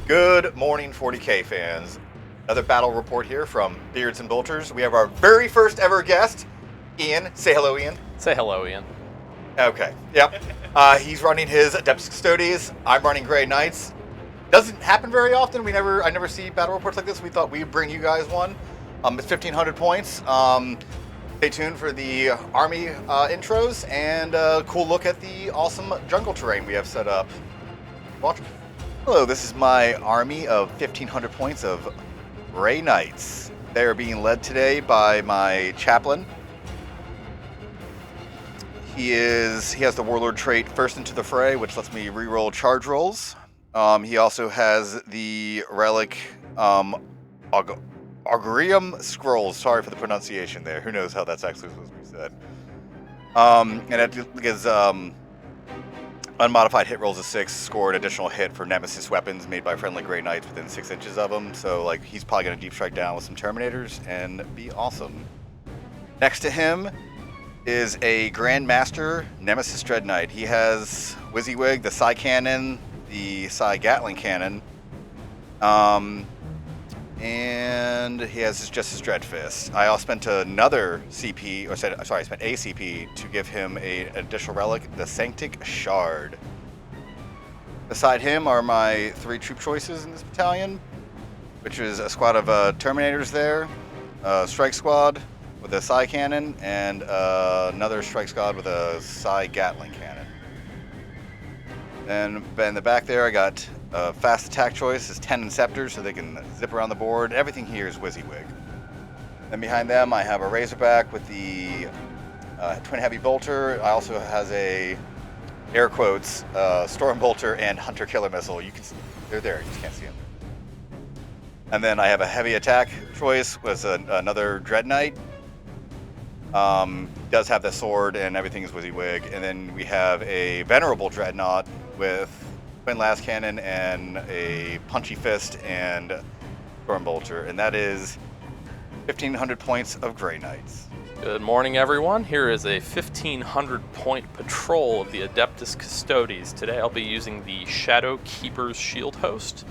Good morning, 40k fans. Another battle report here from Beards and Bolters. We have our very first ever guest, Ian. Say hello, Ian. Say hello, Ian. Okay, yep. He's running his Adeptus Custodes. I'm running Grey Knights. Doesn't happen very often. I never see battle reports like this. We thought we'd bring you guys one. It's 1,500 points. Stay tuned for the army intros and a cool look at the awesome jungle terrain we have set up. Watch. Hello, this is my army of 1,500 points of Grey Knights. They are being led today by my chaplain. He has the warlord trait first into the fray, which lets me reroll charge rolls. He also has the relic Augurium Scrolls. Sorry for the pronunciation there. Who knows how that's actually supposed to be said. And it gives unmodified hit rolls of 6, score an additional hit for Nemesis weapons made by friendly Grey Knights within 6 inches of him. So, like, he's probably going to deep strike down with some Terminators and be awesome. Next to him is a Grandmaster Nemesis Dreadnought. He has WYSIWYG, the Psy Cannon, the Psy Gatling Cannon, and he has just his Dread Fist. I also spent another CP, I spent a CP to give him an additional relic, the Sanctic Shard. Beside him are my 3 troop choices in this battalion, which is a squad of Terminators there, a Strike Squad with a Psy Cannon, and another Strike Squad with a Psy Gatling Cannon. And in the back there, I got a fast attack choice is 10 Inceptors, so they can zip around the board. Everything here is WYSIWYG. Then behind them, I have a Razorback with the Twin Heavy Bolter. I also has a, air quotes, Storm Bolter and Hunter Killer Missile. They're there, you just can't see them. And then I have a heavy attack choice with another Dreadnought. Does have the sword and everything is WYSIWYG. And then we have a Venerable Dreadnought with Twin Last Cannon and a Punchy Fist and Storm Bolter. And that is 1,500 points of Grey Knights. Good morning, everyone. Here is a 1,500 point patrol of the Adeptus Custodes. Today I'll be using the Shadow Keeper's Shield Host.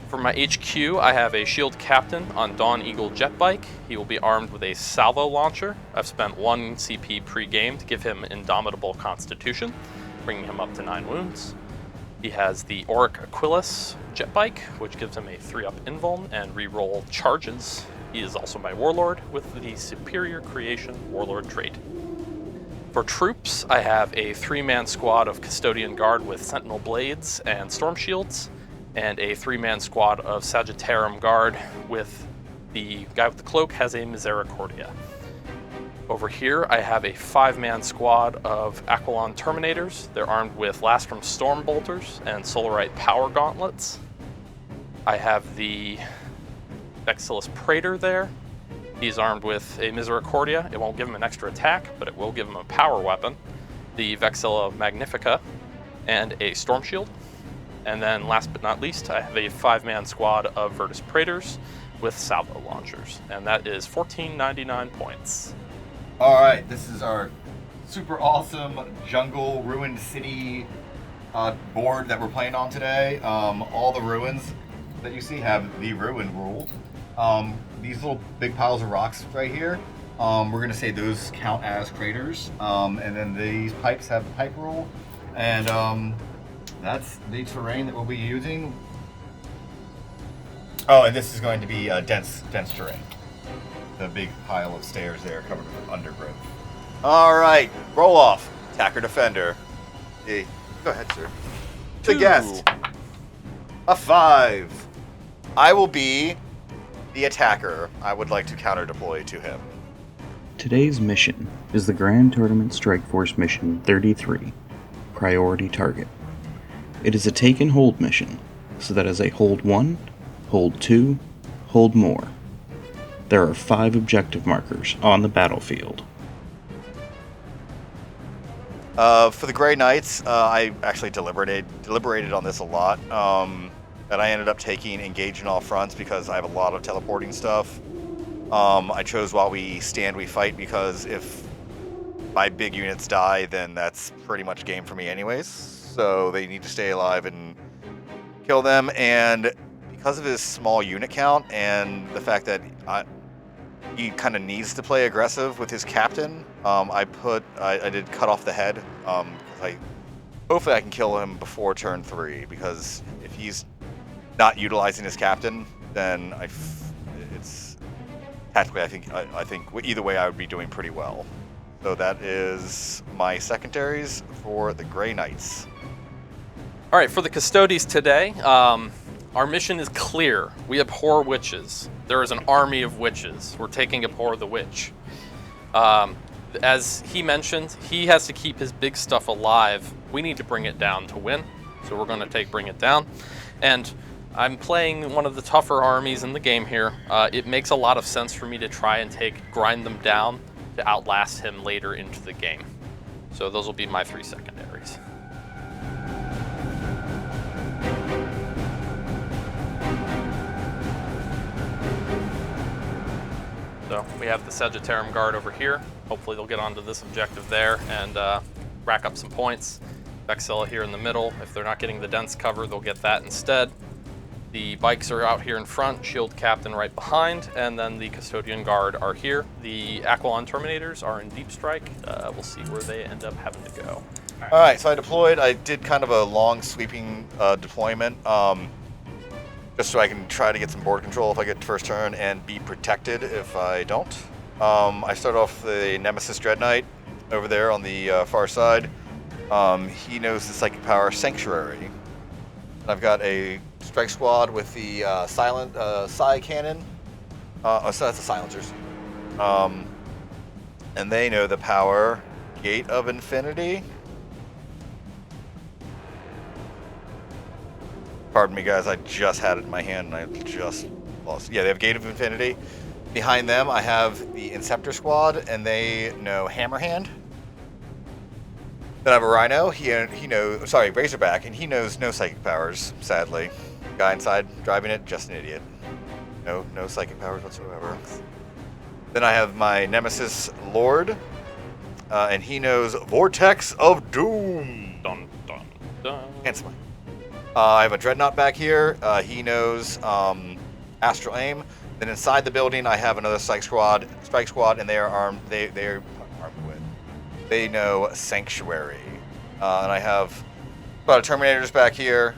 For my HQ, I have a Shield Captain on Dawn Eagle jet bike. He will be armed with a Salvo Launcher. I've spent 1 CP pre-game to give him Indomitable Constitution, bringing him up to 9 wounds. He has the Auric Aquilus jet bike, which gives him a 3-up invuln and reroll charges. He is also my Warlord with the Superior Creation Warlord trait. For troops, I have a 3-man squad of Custodian Guard with Sentinel Blades and Storm Shields, and a 3-man squad of Sagittarium Guard with the guy with the cloak has a Misericordia. Over here, I have a 5-man squad of Aquilon Terminators. They're armed with Lastrum Storm Bolters and Solarite Power Gauntlets. I have the Vexillus Praetor there. He's armed with a Misericordia. It won't give him an extra attack, but it will give him a power weapon. The Vexilla Magnifica and a Storm Shield. And then last but not least, I have a 5-man squad of Virtus Praetors with Salvo Launchers. And that is 1,499 points. Alright, this is our super awesome jungle ruined city board that we're playing on today. All the ruins that you see have the ruin rule. These little big piles of rocks right here, we're going to say those count as craters. And then these pipes have the pipe rule. And that's the terrain that we'll be using. Oh, and this is going to be dense terrain. The big pile of stairs there covered with undergrowth. All right, roll off. Attacker, defender. Hey, go ahead, sir. The guest. A 5. I will be the attacker. I would like to counter deploy to him. Today's mission is the Grand Tournament Strike Force Mission 33, Priority Target. It is a take and hold mission, so that is a hold 1, hold 2, hold more. There are 5 objective markers on the battlefield. For the Grey Knights, I actually deliberated on this a lot, and I ended up taking Engage in All Fronts because I have a lot of teleporting stuff. I chose While We Stand, We Fight because if my big units die, then that's pretty much game for me anyways. So they need to stay alive and kill them. And because of his small unit count and the fact that he kind of needs to play aggressive with his captain, I did cut off the head. Hopefully I can kill him before turn 3, because if he's not utilizing his captain, then it's tactically I think either way I would be doing pretty well. So that is my secondaries for the Grey Knights. All right, for the Custodes today, our mission is clear. We abhor witches. There is an army of witches. We're taking Abhor the Witch. As he mentioned, he has to keep his big stuff alive. We need to bring it down to win. So we're going to bring it down. And I'm playing one of the tougher armies in the game here. It makes a lot of sense for me to try and grind them down to outlast him later into the game. So those will be my 3 secondaries. So we have the Sagittarium Guard over here. Hopefully they'll get onto this objective there and rack up some points. Vexilla here in the middle. If they're not getting the dense cover, they'll get that instead. The bikes are out here in front, Shield Captain right behind, and then the Custodian Guard are here. The Aquilon Terminators are in Deep Strike. We'll see where they end up having to go. All right, so I deployed. I did kind of a long sweeping deployment, just so I can try to get some board control if I get first turn and be protected if I don't. I start off the Nemesis Dreadnought over there on the far side. He knows the Psychic Power Sanctuary. And I've got a strike squad with the silent Psi Cannon. So that's the silencers. And they know the power Gate of Infinity. Pardon me, guys. I just had it in my hand and I just lost. Yeah, they have Gate of Infinity. Behind them, I have the Inceptor squad, and they know Hammerhand. Then I have a Rhino. He knows. Sorry, Razorback, and he knows no psychic powers. Sadly, guy inside driving it, just an idiot. No psychic powers whatsoever. Then I have my Nemesis Lord, and he knows Vortex of Doom. Dun, dun, dun. Handsomely. I have a Dreadnought back here. He knows Astral Aim. Then inside the building, I have another strike squad, and they are armed. They're armed with. They know Sanctuary, and I have a lot of Terminators back here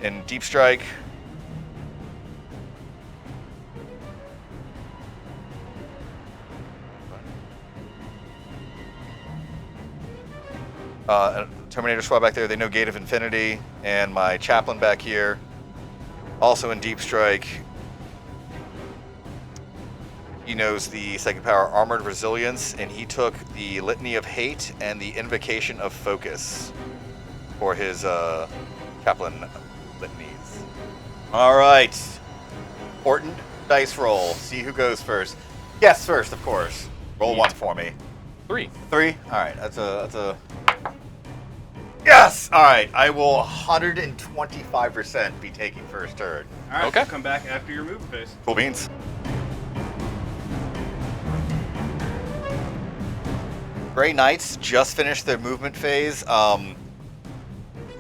in Deep Strike. A Terminator squad back there. They know Gate of Infinity, and my Chaplain back here, also in Deep Strike. He knows the Psychic Power Armored Resilience, and he took the Litany of Hate and the Invocation of Focus for his Chaplain litanies. All right. Important dice roll. See who goes first. Guess first, of course. Roll 1 for me. 3. 3? All right. That's a... Yes! All right. I will 125% be taking first turn. All right, Okay. Come back after your movement phase. Cool beans. Grey Knights just finished their movement phase.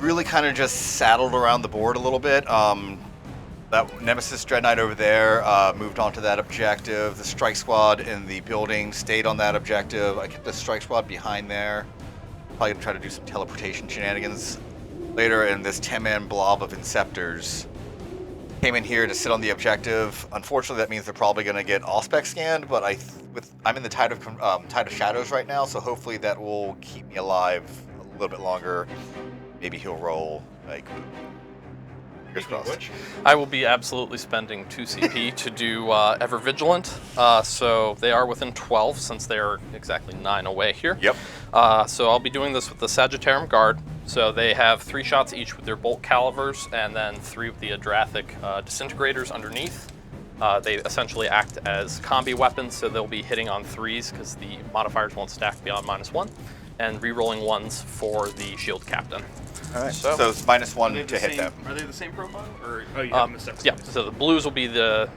Really kind of just saddled around the board a little bit. That Nemesis Dreadnought over there moved on to that objective. The strike squad in the building stayed on that objective. I kept the strike squad behind there. Probably gonna try to do some teleportation shenanigans later. And this 10-man blob of Inceptors came in here to sit on the objective. Unfortunately, that means they're probably gonna get Auspex scanned, but I'm in the tide of shadows right now, so hopefully that will keep me alive a little bit longer. Maybe he'll roll like. Fingers crossed. I will be absolutely spending 2 CP to do Ever Vigilant, so they are within 12 since they are exactly 9 away here. Yep. So I'll be doing this with the Sagittarium Guard. So they have 3 shots each with their bolt calivers, and then 3 with the Adrathic disintegrators underneath. They essentially act as combi weapons, so they'll be hitting on 3s because the modifiers won't stack beyond -1, and re-rolling 1s for the Shield Captain. All right. So So it's -1 to hit them. Are they the same profile, or you have them as separate? yeah, so the blues will be the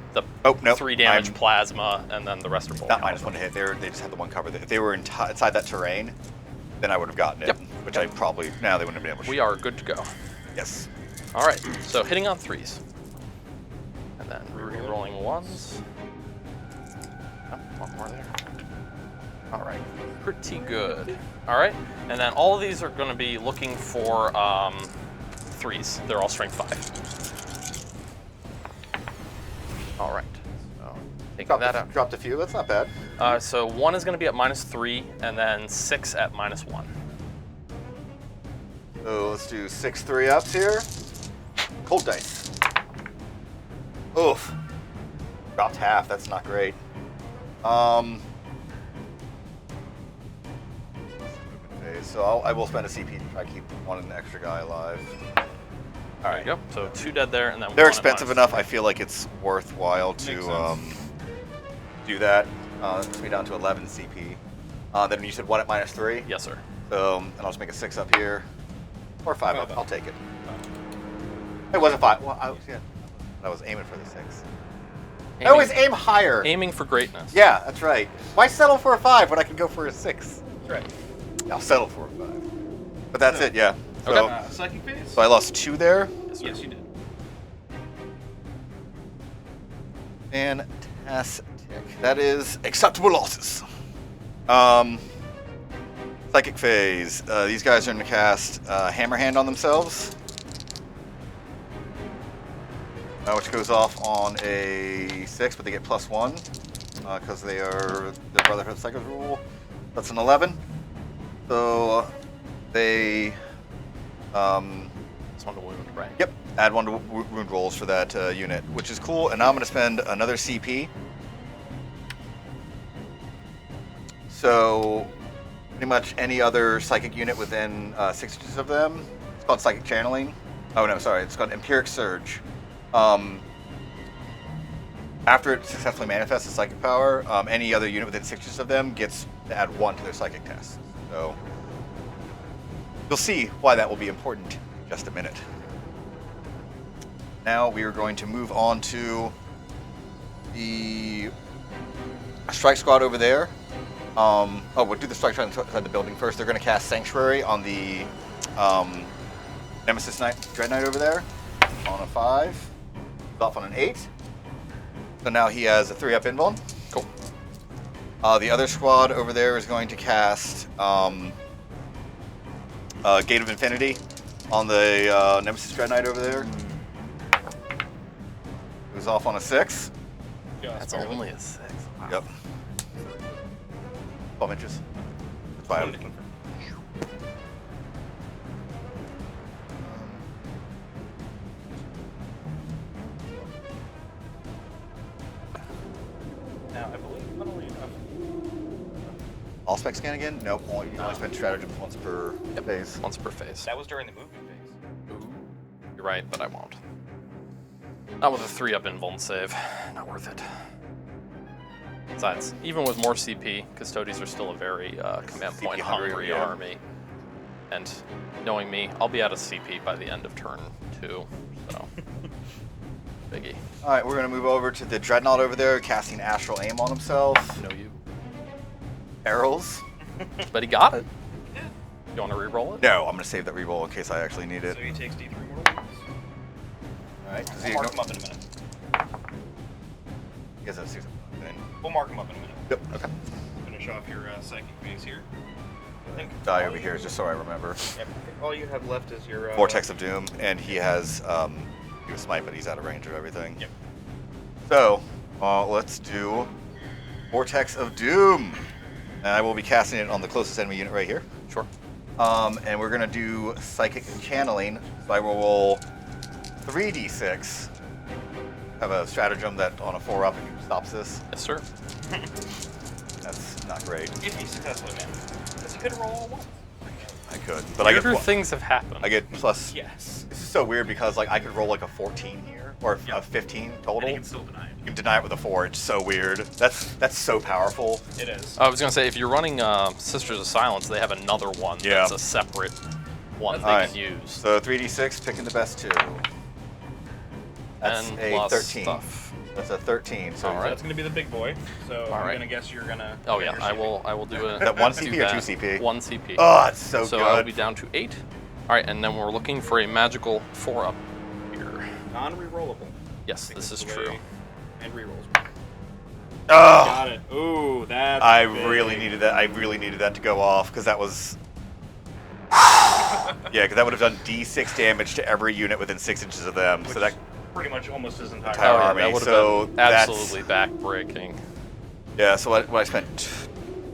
Oh, nope. 3 damage I'm plasma, and then the rest are bolt Not caliber. -1 to hit. They just had the 1 cover. If they were inside that terrain, then I would have gotten it. Yep. Which I probably they wouldn't have been able to. We are good to go. Yes. All right, so hitting on 3s. And then re-rolling ones. Oh, one more there. All right, pretty good. All right, and then all of these are going to be looking for 3s. They're all strength 5. All right, so taking that out. Dropped a few. That's not bad. So 1 is going to be at -3, and then 6 at -1. So let's do 6 3-ups here. Cold dice. Oof. Dropped half. That's not great. So I will spend a CP to try to keep one extra guy alive. All right. There you go. So 2 dead there, and then They're 1 at expensive -3. enough. I feel like it's worthwhile to do that. Puts me down to 11 CP. Then you said 1 at -3. Yes, sir. So and I'll just make a 6 up here, or 5 up. I'll take it. It wasn't 5. Well, I was aiming for the 6. I always aim higher. Aiming for greatness. Yeah, that's right. Why settle for a 5 when I can go for a 6? That's right. I'll settle for a 5. But that's it, yeah. So, Okay. Psychic phase? so I lost 2 there. Yes, you did. Fantastic. That is acceptable losses. Psychic phase. These guys are going to cast Hammer Hand on themselves. Which goes off on a 6, but they get +1 because they are the Brotherhood of Psychos rule. That's an 11. So they, It's 1 to wound, right? yep, add 1 to wound rolls for that unit, which is cool. And now I'm going to spend another CP. So pretty much any other psychic unit within 6 inches of them. It's called Psychic Channeling. Oh no, sorry, it's called Empiric Surge. After it successfully manifests its psychic power, any other unit within 6 inches of them gets to add 1 to their psychic test. So you'll see why that will be important in just a minute. Now we are going to move on to the strike squad over there. We'll do the strike squad inside the building first. They're going to cast Sanctuary on the Nemesis Dreadnought over there on a 5. Off on an 8. So now he has a 3-up invuln. Cool. The other squad over there is going to cast Gate of Infinity on the Nemesis Dreadnought over there. It was off on a 6. That's only a 6. Wow. Yep. 12 inches. That's why I'm looking for. Now, I believe, funnily enough, All spec scan again? Nope. You only spend stratagems once per phase. Once per phase. that was during the movement phase. Ooh. You're right, but I won't. Not with a 3-up invuln save. Not worth it. Besides, even with more CP, Custodes are still a very command point hungry yeah. army. And knowing me, I'll be out of CP by the end of turn 2. So, biggie. All right, we're going to move over to the Dreadnought over there, casting Astral Aim on himself. Know you. Arrows. But he got it. You want to re-roll it? No, I'm going to save that reroll in case I actually need it. So he takes D3 more wounds. All right. We'll mark him up in a minute. He has a 6. We'll mark him up in a minute. Yep. Okay. Finish off your psychic phase here. I think Die over here, just so I remember. Yep. All you have left is your Vortex of Doom, and he has he was smite, but he's out of range of everything. Yep. So let's do Vortex of Doom, and I will be casting it on the closest enemy unit right here. Sure. And we're gonna do Psychic Channeling. So I will roll 3d6. Have a stratagem that on a 4-up it stops this. Yes, sir. That's not great. If he's successfully managed. Because he could roll all once. I could, but I Weirder get things have happened. I get plus. Yes. This is so weird because like I could roll like a 14 here or a 15 total. And he can still deny it. You can deny it with a 4. It's so weird. That's so powerful. It is. I was going to say, if you're running Sisters of Silence, they have another one Yeah. that's a separate one they Alright. can use. So 3d6, picking the best 2. That's And a plus 13. stuff. That's a 13. So All So right. that's going to be the big boy. So I'm right. going to guess you're going to... Oh yeah, I will do it. that 1 do CP or 2 that. CP? 1 CP. Oh, it's so So good. I'll be down to 8. All right, and then we're looking for a magical 4-up here. Non-rerollable. Yes, this is Away. true. And rerolls. Oh, Got it. Ooh, that's I big. really needed that. I really needed that to go off because that was. Yeah, because that would have done D6 damage to every unit within 6 inches of them. Which so that. pretty much almost his entire Entire Oh, yeah, army, that would have so been that's- absolutely backbreaking. Yeah. So what I spent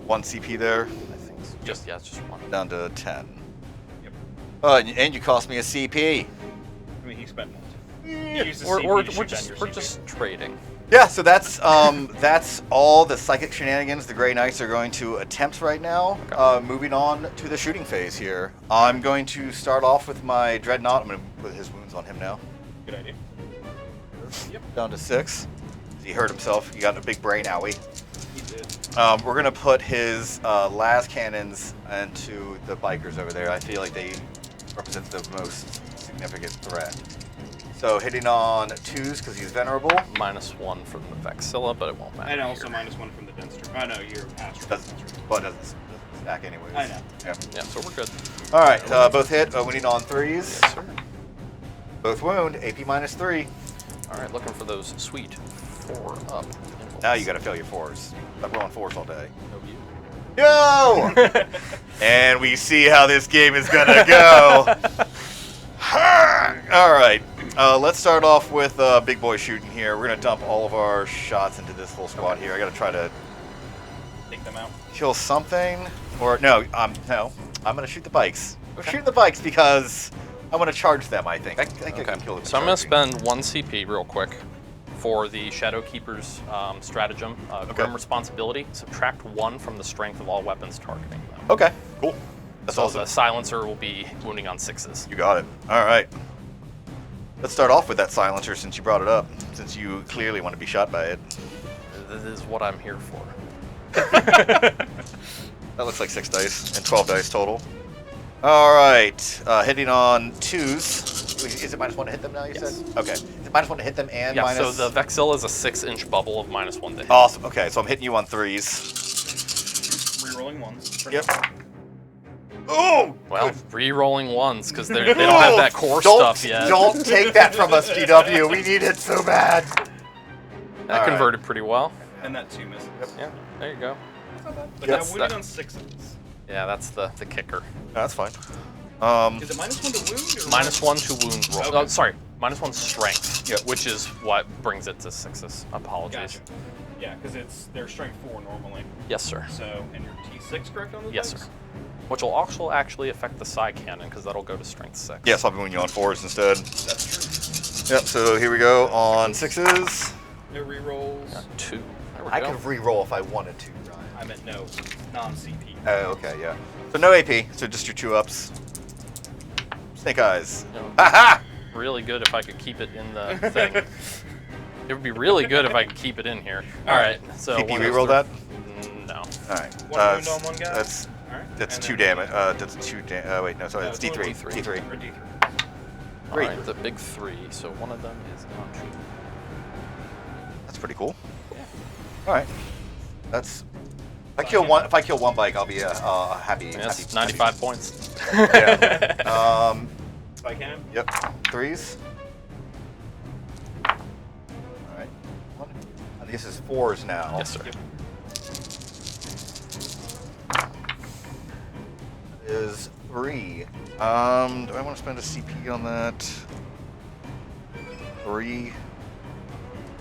1 CP there. I think so. Just one. Down to 10. Yep. And you cost me a CP. I mean, he spent one. He used the We're, CP we're, to we're shoot down just your we're CP. just trading. Yeah, so that's all the psychic shenanigans the Grey Knights are going to attempt right now. Moving on to the shooting phase here. I'm going to start off with my Dreadnought. I'm going to put his wounds on him now. Good idea. Yep, Down to 6. He hurt himself. He got a big brain owie. he did. We're going to put his las cannons into the bikers over there. I feel like they represent the most significant threat. So hitting on 2s because he's venerable. -1 from the Vexilla, but it won't matter. And also here. -1 from the Denster. Oh no, you're Astral. Doesn't stack anyways. I know. Yeah. Yeah, so we're good. All right, both hit. Winning on 3s. Yes, sir. Both wound. AP -3. All right, looking for those sweet 4 up. Now you got to fail your 4s. I'm rolling 4s all day. No, you. Yo! And we see how this game is gonna go. All right. Let's start off with big boy shooting here. We're gonna dump all of our shots into this little squad here. I gotta try to Take them out. kill something, or no. I'm gonna shoot the bikes. I'm shooting the bikes because I want to charge them. I think I can kill them. So I'm going to spend 1 CP real quick for the Shadow Keeper's stratagem. Grim Responsibility. Subtract 1 from the strength of all weapons targeting them. Okay, cool. That's So awesome. the silencer will be wounding on 6s. You got it. All right. Let's start off with that silencer since you brought it up. Since you clearly want to be shot by it. This is what I'm here for. That looks like 6 dice and 12 dice total. All right, hitting on 2s. Is it -1 to hit them now? You Yes. said. Okay. Is it -1 to hit them and Yeah, minus? so the Vexilla is a 6-inch bubble of -1 to hit. Awesome. Okay, so I'm hitting you on 3s. Rerolling ones. Yep. Oh. Well, good. re-rolling 1s because they don't have that core stuff yet. Don't take that from us, GW. We need it so bad. That All converted pretty well. And that 2 misses. Yeah, there you go. But Yep. now wounded on 6s. Yeah, that's the kicker. That's fine. Is it -1 to wound or -1 to wound roll. Okay. Oh, sorry, -1 strength. Yep. Which is what brings it to 6s. Apologies. Gotcha. Yeah, because they're strength 4 normally. Yes, sir. So, and you're T6 correct on those? Yes, bikes? sir. Which will also actually affect the Psy Cannon because that'll go to strength 6. Yes, I'll be winning you on 4s instead. That's true. Yep. So here we go on 6s. No rerolls. Got 2. There we I go. could re-roll if I wanted to, Ryan. I meant no non-CP. Oh, okay, yeah. So no AP, so just your 2-ups. Snake eyes. You know, Ha really good if I could keep it in the thing. It would be really good if I could keep it in here. All right, so CP one goes re-roll through- that? No. All right. One wound on one guy? That's Alright. that's And 2 then- damage. That's 2 wait, no, sorry, No, that's it's only D3. D3. D3. Or D3. All Great. right, the big 3. So one of them is on 2. That's pretty cool. All right. That's. If I kill one bike, I'll be happy. That's happy 95 points. Yeah. Spike cannon? Yep. 3s. All right. I think this is 4s now. Yes, sir. Yep. Is 3. Do I want to spend a CP on that? 3.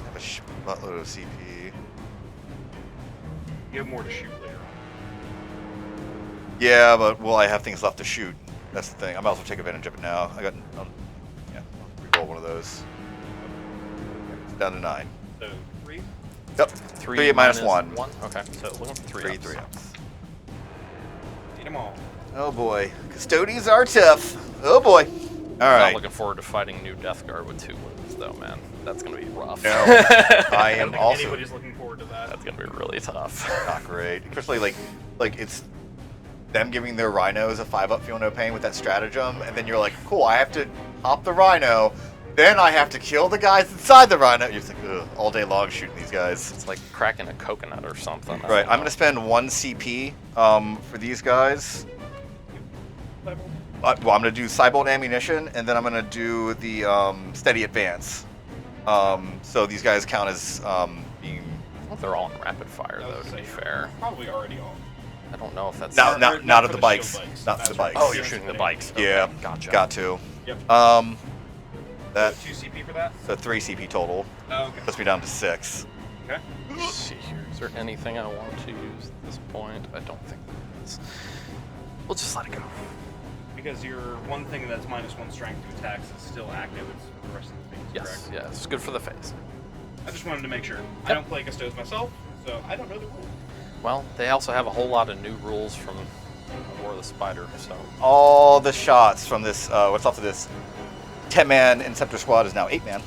Have a buttload of CP. You have more to shoot later on. Yeah, but will I have things left to shoot? That's the thing. I might as well take advantage of it now. I'll re-roll one of those. It's down to 9. So 3. Yep. 3 minus 1. Okay, so looking for 3. 3 ups. ups. Eat them all. Oh boy. Custodians are tough. Oh boy. All I'm right. not looking forward to fighting new Death Guard with 2 wounds, though, man. That's gonna be rough. No. I I am don't think also anybody's looking forward to that. That's gonna be really tough. not great. Especially like it's them giving their rhinos a 5-up feel no pain with that stratagem, and then you're like, cool, I have to hop the rhino, then I have to kill the guys inside the rhino. You're just like, ugh, all day long shooting these guys. It's like cracking a coconut or something. I Right, don't I'm know. gonna spend 1 CP for these guys. Well, I'm gonna do Cybolt ammunition, and then I'm gonna do the steady advance. So these guys count as being. Well, they're all in rapid fire, I was though, to gonna be say, fair. Probably already on. I don't know if that's... Not Not at for the the bikes. shield bikes. Not for the That's bikes. Oh, you're shooting the bikes. Okay, Yeah. Gotcha. Got to. Yep. That 2 CP for that? so 3 CP total. Oh, okay. Puts me down to 6. Okay. Let's see here. Is there anything I want to use at this point? I don't think there is. We'll just let it go. Because your one thing that's -1 strength to attacks is still active. It's the rest of the things, Yes, correct? yeah, it's good for the phase. I just wanted to make sure. I don't play Custodes myself, so I don't know the rules. Well, they also have a whole lot of new rules from War of the Spider, so... All the shots from this, what's left of this 10-man Inceptor squad is now 8-man.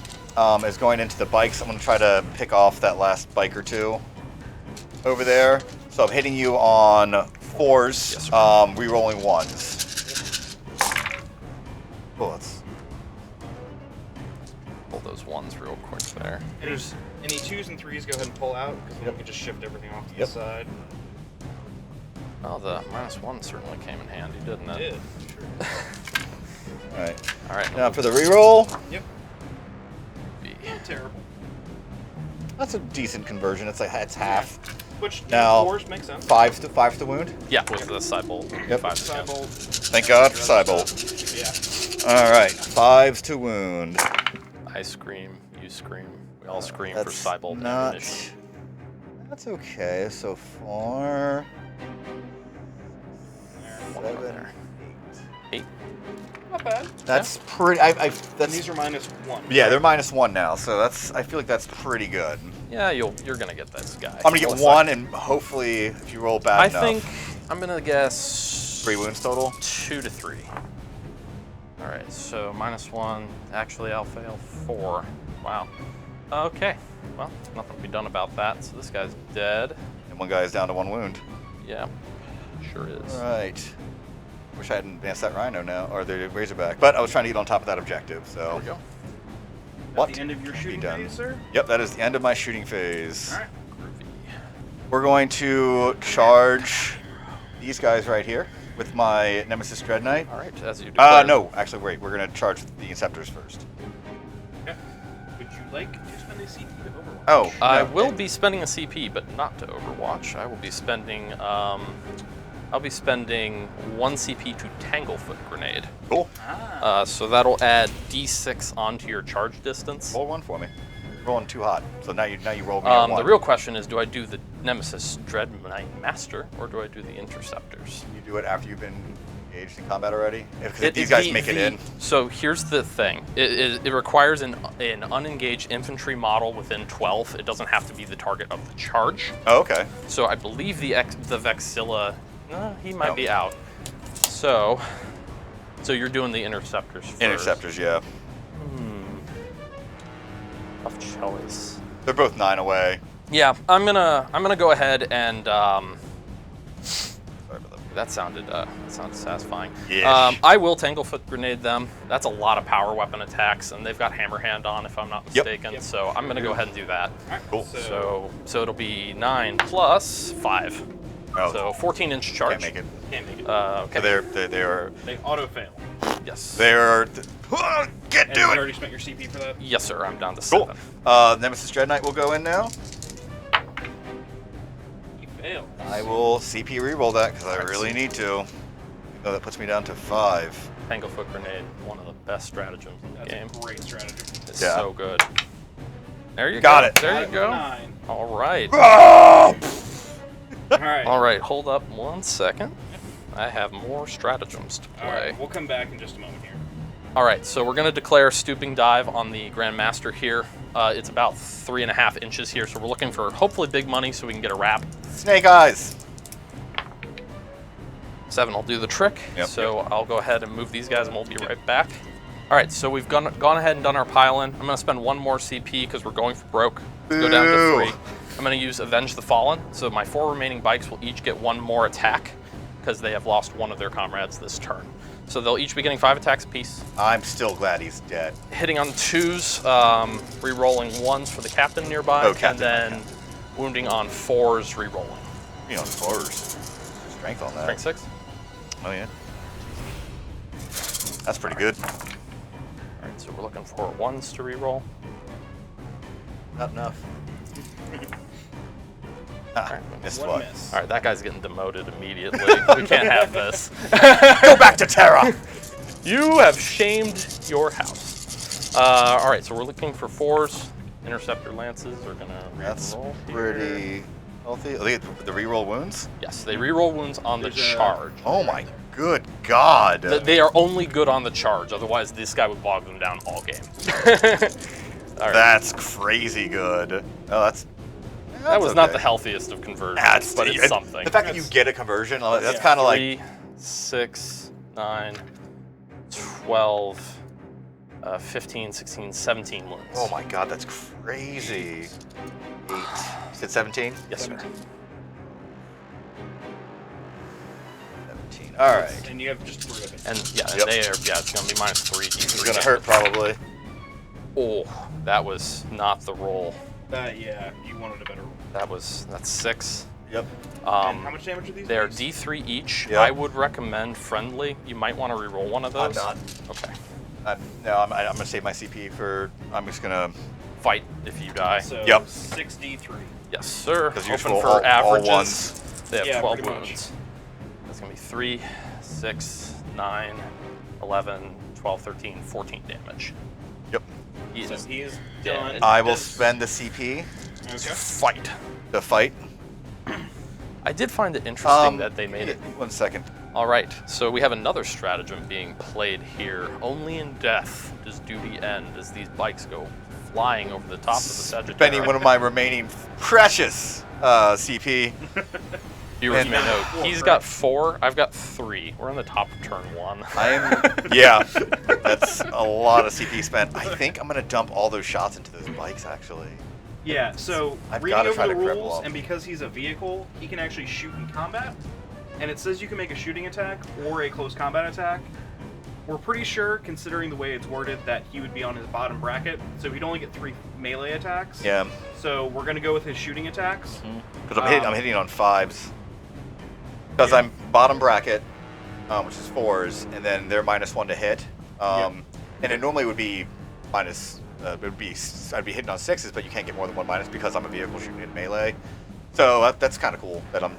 Is going into the bikes. I'm going to try to pick off that last bike or two over there. So I'm hitting you on 4s, Yes, sir. re-rolling 1s. Bullets. Pull those ones real quick there. And there's any 2s and 3s, go ahead and pull out, because then we can just shift everything off to Yep. the side. Oh, the -1 certainly came in handy, didn't it? It did. Sure. Alright. Alright, Now for the re-roll. Yep. B. Not terrible. That's a decent conversion. It's like it's half. Which, Now, 4s makes sense. 5 to wound. Yeah, with the Cybolt. Yep. 5 to go. Cybolt. Thank God for Cybolt. Yeah. Alright, 5s to wound. I scream, you scream. We all scream for That's Cybolt not. ammunition. That's okay. So 4, One more 7, there. 8. Not bad. That's pretty. I And that's these are -1. yeah. They're -1 now, so that's. I feel like that's pretty good. Yeah, you're gonna get this guy. I'm gonna get Hold a 1, second. and hopefully, if you roll bad I enough, think I'm gonna guess 3 wounds total. 2 to 3. All right, so -1. Actually, I'll fail 4. Wow. Okay. Well, nothing to be done about that. So this guy's dead. And one guy is down to 1 wound. Yeah, sure is. Right. Wish I hadn't advanced that Rhino now, or the Razorback. But I was trying to get on top of that objective. There So we go. what? At the end of your can be shooting done? phase, sir? Yep, that is the end of my shooting phase. Alright. Groovy. We're going to charge these guys right here with my Nemesis Dreadnought. All right, as you declare. No, actually, wait. We're gonna charge the Inceptors first. Okay. Would you like to spend a CP to Overwatch? Oh, I no. will be spending a CP, but not to Overwatch. I will be spending. I'll be spending 1 CP to Tanglefoot Grenade. Cool. So that'll add D6 onto your charge distance. Roll 1 for me. Rolling too hot. So now you roll me a 1. The real question is, do I do the Nemesis Dreadnought Master, or do I do the Interceptors? You do it after you've been engaged in combat already. Because these guys make it in. So here's the thing: it requires an unengaged infantry model within 12. It doesn't have to be the target of the charge. Oh, okay. So I believe the Vexilla, he might Oh. be out. So you're doing the Interceptors first. Interceptors, yeah. Tough choice. They're both 9 away. Yeah, I'm gonna go ahead and Sorry about that. that sounded satisfying. Ish. I will Tanglefoot Grenade them. That's a lot of power weapon attacks, and they've got Hammerhand on, if I'm not Yep. mistaken. Yep. So I'm gonna go ahead and do that. Alright, Cool. So it'll be 9 plus 5. Oh. So 14-inch charge. Can't make it. Can't make it. Okay. So they're They auto fail. Yes. Get And do you it. already spent your CP for that? Yes, sir. I'm down to Cool. 7. Nemesis Dreadnought will go in now. You failed. I will CP reroll that because I Alright, really sweet. need to. Even though that puts me down to 5. Tanglefoot Grenade, one of the best stratagems in the That's game. a great strategy. It's Yeah. so good. There you Got go. it. There you go. 9. All right. Alright. All right. Hold up 1 second. I have more stratagems to play. Alright, we'll come back in just a moment here. All right. So we're gonna declare stooping dive on the Grandmaster here. It's about 3.5 inches here, so we're looking for hopefully big money so we can get a wrap. Snake eyes. 7 will do the trick. Yep. So I'll go ahead and move these guys, and we'll be right back. All right, so we've gone ahead and done our pile-in. I'm gonna spend 1 more CP because we're going for broke. Go down to Boo. 3. I'm gonna use Avenge the Fallen. So my 4 remaining bikes will each get 1 more attack because they have lost 1 of their comrades this turn. So they'll each be getting 5 attacks apiece. I'm still glad he's dead. Hitting on 2s, re-rolling 1s for the captain nearby, Oh, captain, and then wounding on 4s, re-rolling. You know, 4s. Strength on that. Strength 6. Oh, yeah. That's pretty good. All right, so we're looking for 1s to re-roll. Not enough. Missed One one. miss. All right, that guy's getting demoted immediately. We can't have this. Go back to Terra! You have shamed your house. All right, so we're looking for 4s. Interceptor lances are gonna That's reroll here. pretty healthy. Oh, the reroll wounds? Yes, they reroll wounds on the There's a- charge. Oh my good god. They are only good on the charge. Otherwise, this guy would bog them down all game. All right. That's crazy good. Oh, That was not okay. the healthiest of conversions, That's but it's something. The fact that you get a conversion, that's Yeah. kind of like 3, 6, 9, 12, 15, 16, 17 wounds. oh my god, that's crazy. 8. You said 17? Yes, sir. 17. All right. And you have just 3 of it. And yeah, Yep. they are, yeah, it's gonna be -3. This is gonna hurt probably. Oh, that was not the roll. Yeah, you wanted a better roll. That's 6. Yep. And how much damage are these? They're things? D3 each. Yep. I would recommend friendly. You might want to reroll one of I'm those. not. Okay. No, I'm gonna save my CP for. I'm just gonna. Fight if you die. So Yep. 6d3. Yes, sir. 'Cause you Open roll for all averages. ones. They have Yeah, 12 pretty much. wounds. That's going to be 3, 6, 9, 11, 12, 13, 14 damage. Yep. He So is he is dead. done. I will spend the CP Okay. fight. to fight. I did find it interesting that they made it. 1 second. All right, so we have another stratagem being played here. Only in death does duty end as these bikes go flying over the top of the Sagittarium. Spending one of my remaining precious CP. Viewers and- may note, he's got 4, I've got 3. We're on the top of turn 1. I am. Yeah, that's a lot of CP spent. I think I'm gonna dump all those shots into those bikes actually. Yeah, so I've reading gotta over try the to cripple rules, him. and because he's a vehicle, he can actually shoot in combat. And it says you can make a shooting attack or a close combat attack. We're pretty sure, considering the way it's worded, that he would be on his bottom bracket, so he'd only get 3 melee attacks. Yeah, So we're gonna go with his shooting attacks. because I'm hitting on 5s. Because I'm bottom bracket, which is 4s, and then they're -1 to hit. And it normally would be minus. It would be I'd be hitting on 6s, but you can't get more than 1 minus because I'm a vehicle shooting in melee. So that's kind of cool that I'm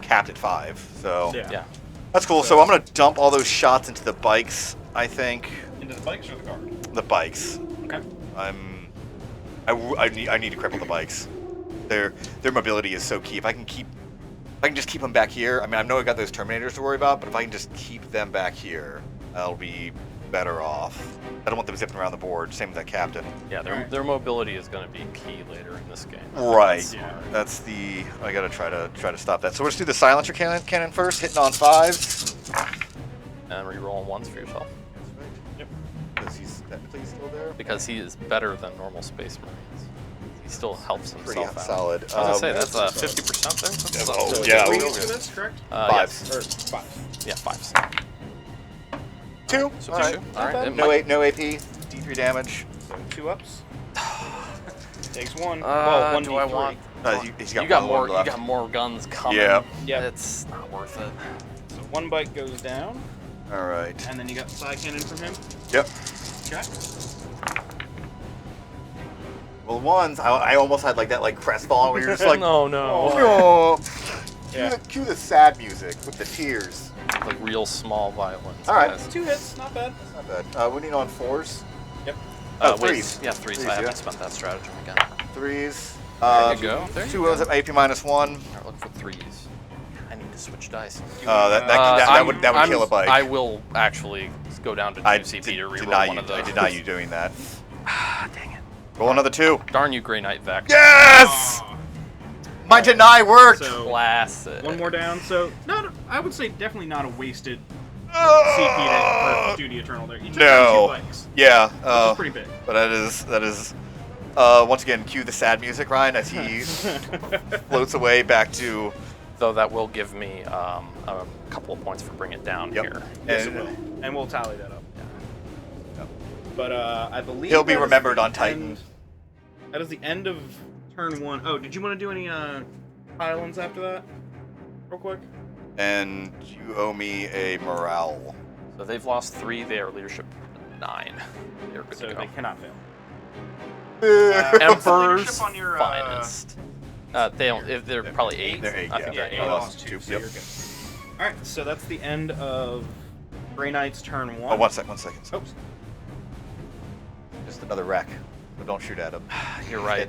capped at 5. So Yeah. that's cool. So I'm gonna dump all those shots into the bikes. I think Into the bikes or the guard? the bikes. Okay. I need to cripple the bikes. Their mobility is so key. If I can just keep them back here. I mean, I know I got those Terminators to worry about, but if I can just keep them back here, I'll be better off. I don't want them zipping around the board. Same with that captain. Yeah, their mobility is going to be key later in this game. Right. Yeah. That's the. I gotta try to stop that. So let's do the silencer cannon first, hitting on 5s. And reroll 1s for yourself. Yep. Because he's technically still there. Because he is better than normal Space Marines. He still helps Pretty himself out. solid. I was going to say, that's 50% there? That's Oh, not- yeah. 3 we- for this, correct? Fives. yes. Or 5. Yeah, 5s. 2. So All 2. right. All right. it No might- no AP. D3 damage. So 2 ups. Takes 1. Well, 1 do D3. I want? He's You got one more. You left. got more guns coming. Yeah. Yeah. It's not worth it. So 1 bike goes down, All right. and then you got side cannon from him. Yep. Okay. Well, ones I almost had like that crestfallen where you're just like, no, no. oh. Yeah. Cue the sad music with the tears. Like real small violins. All right. guys. 2 hits, not bad. Not bad. Winning on 4s. Yep. Oh, Wait, 3s. Yeah, 3s. 3s, I haven't yeah. spent that stratagem again. 3s. There you go. There you 2 go. ones at AP -1. All right, look for 3s. I need to switch dice. That would kill a bike. I will actually go down to 2 I CP did- to reroll deny one you. of those. I deny you doing that. Ah, dang it. Roll another 2. Darn you, Grey Knight Vex. Yes! Aw. My deny worked. So Classic. 1 more down. So I would say definitely not a wasted CP for Duty Eternal there. You took down 2 No. bikes, Yeah. which is pretty big. But that is. Once again, cue the sad music, Ryan, as he floats away back to. Though that will give me a couple of points for bring it down Yep. here. Yes, it will. And we'll tally that up. Yep. But I believe He'll be that is remembered the on Titan. end- That is the end of turn 1. Oh, did you want to do any pile-ins after that? Real quick. And you owe me a morale. So they've lost 3. They are leadership 9. They're good So to go. they cannot fail. Emperor's leadership on your, finest. They don't. If they're probably 8. They're 8, I think yeah. they're 8. I Oh, lost 2, so yep. you're good. Alright, so that's the end of Grey Knight's turn 1. Oh, one second. Oops. Just another wreck. But don't shoot at him. You're right.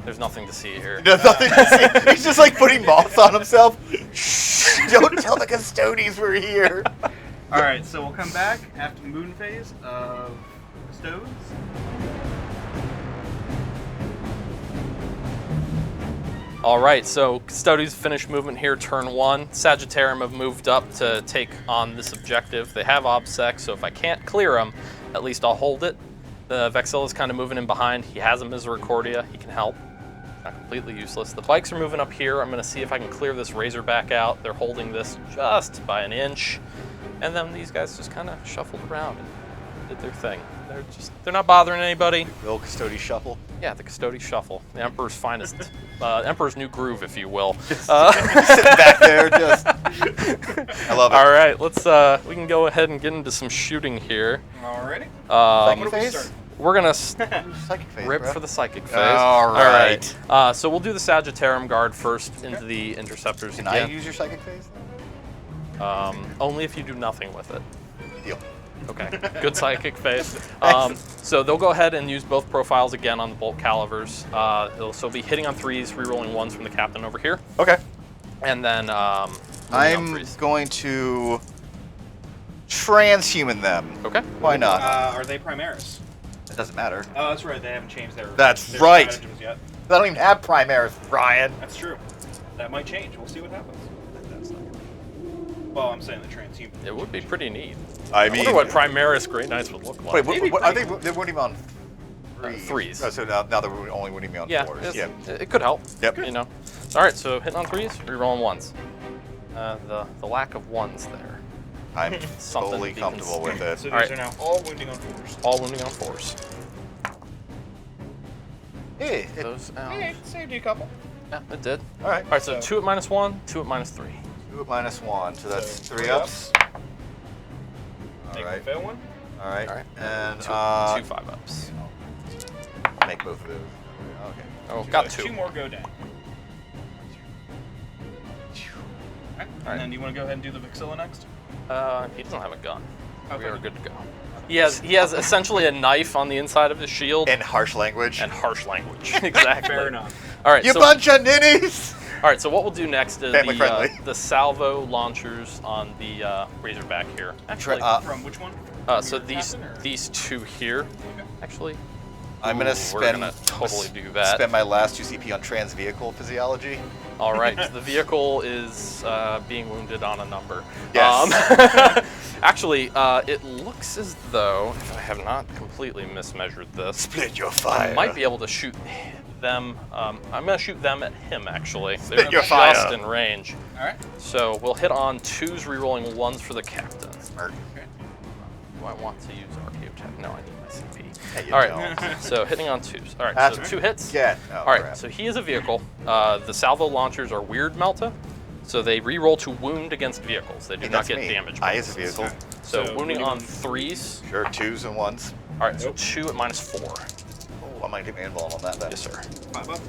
There's nothing to see here. There's nothing to see. He's just like putting moths on himself. Shh, don't tell the Custodes we're here. Alright, so we'll come back after the moon phase of Custodes. All right, so Custodes finished movement here, turn 1. Sagittarium have moved up to take on this objective. They have OBSEC, so if I can't clear them, at least I'll hold it. The Vexilla's kind of moving in behind. He has a Misericordia. He can help. Not completely useless. The bikes are moving up here. I'm going to see if I can clear this Razorback out. They're holding this just by an inch. And then these guys just kind of shuffled around and did their thing. They're not bothering anybody. The old Custodes shuffle. Yeah, the Custodes shuffle. The Emperor's finest. Emperor's new groove, if you will. Sitting back there, just. I love it. All right, let's. We can go ahead and get into some shooting here. Alrighty. Psychic we phase? start? We're gonna Psychic phase, rip bro. for the psychic phase. All right. So we'll do the Sagittarium Guard first into the interceptors Can I again. use your psychic phase? Only if you do nothing with it. Deal. Okay, good psychic phase. So they'll go ahead and use both profiles again on the bolt calibers. They'll still be hitting on 3s, rerolling 1s from the captain over here. Okay. And then I'm on going to transhuman them. Okay. Why not? Are they Primaris? It doesn't matter. Oh, that's right. They haven't changed their. That's their right. stratagems yet. They don't even have Primaris, Ryan. That's true. That might change. We'll see what happens. Well, I'm saying the transhuman. It would be pretty neat. I wonder what Primaris Great Knights would look like. Wait, what, are they wouldn't even on threes. Oh, so now they're only winning me on Yeah, 4s. Yeah. it could help. Yep. You know. All right, so hitting on 3s, rerolling 1s. The lack of 1s there. I'm Something totally to be comfortable with it. So these Alright. are now all wounding on 4s. All wounding on 4s. Hey, Those out. Hey, saved you a couple. Yeah, it did. all right. All right, so 2 at -1, 2 at -3. 2 at -1, so that's So 3 three ups. All Make right. one fail one. All right. All right. And Two 5-ups. make both of those. Okay. Oh, got So 2. Two more go down. Alright, and then do you want to go ahead and do the Vexilla next? He doesn't have a gun. Okay. We are good to go. He has essentially a knife on the inside of his shield And harsh language. and harsh language. Exactly. Fair enough. All right. You so, bunch of ninnies! all right. So what we'll do next is Family friendly. the salvo launchers on the Razorback here. Actually, From which one? so Your these captain, or- these 2 here. Okay. Actually, I'm gonna Ooh, spend. we're gonna totally do that. Spend my last 2 CP on trans vehicle physiology. all right. The vehicle is being wounded on a number. Yes. Actually, it looks as though, if I have not completely mismeasured this, Split your I fire. might be able to shoot them. I'm going to shoot them at him, actually. They're Spit your just fire. in range. Alright. So we'll hit on 2s, rerolling 1s for the captain. Smart. Okay. Do I want to use Archaeotech? No, I need my CP. Hey, you All right, don't. so hitting on 2s. All right, That's so right. 2 hits. Yeah. Oh, All right, crap. so he is a vehicle. The salvo launchers are weird melta, so they reroll to wound against vehicles. They do Hey, not that's get me. damage. I is a bonuses. vehicle. So So wounding wounding on on- 3s. Sure, 2s and 1s. All right, so Nope. 2 at -4. Oh, I might get my involved on that then. Yes, sir. 5 up.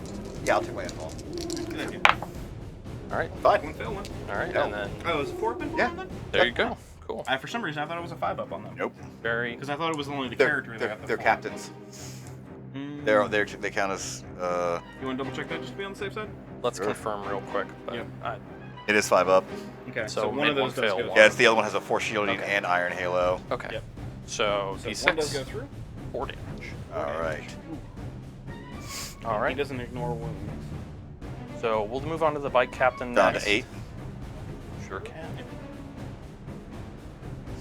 Yeah, I'll take my involved. Good idea. All right, Fine. One fail one. all right, No. and then Oh, is it 4 up and 4 Yeah. then? there you go. Cool. For some reason, I thought it was a 5 up on them. Nope. Very. Because I thought it was only the They're, character that they're, got the they're 4. captains. Mm. They count as. You want to double check that just to be on the safe side? Let's Sure. confirm real quick. But Yep. It is 5 up. Okay, So so one make of those one does fail, go one. through. Yeah, it's the other one has a force shielding Okay. and iron halo. Okay. Yep. So So D6. one does go through. 4 damage. All right. All He right. doesn't ignore wounds. So we'll move on to the bike captain Down next. to 8. Sure can.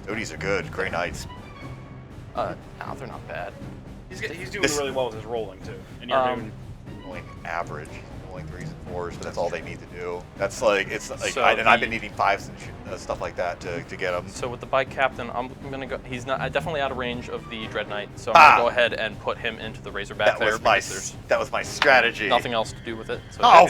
Custodes are good. Grey Knights. No, they're not bad. He's doing This- really well with his rolling too. And you're Um, doing. Rolling average. Rolling 3s and 4s, but that's all they need to do. That's like, it's like, So and I've the- been needing 5s and stuff like that to get them. So with the bike captain, I'm gonna go. He's not definitely out of range of the Dreadnought, so I'm Ah! gonna go ahead and put him into the Razorback there because That was my strategy. there's nothing else to do with it. So Oh!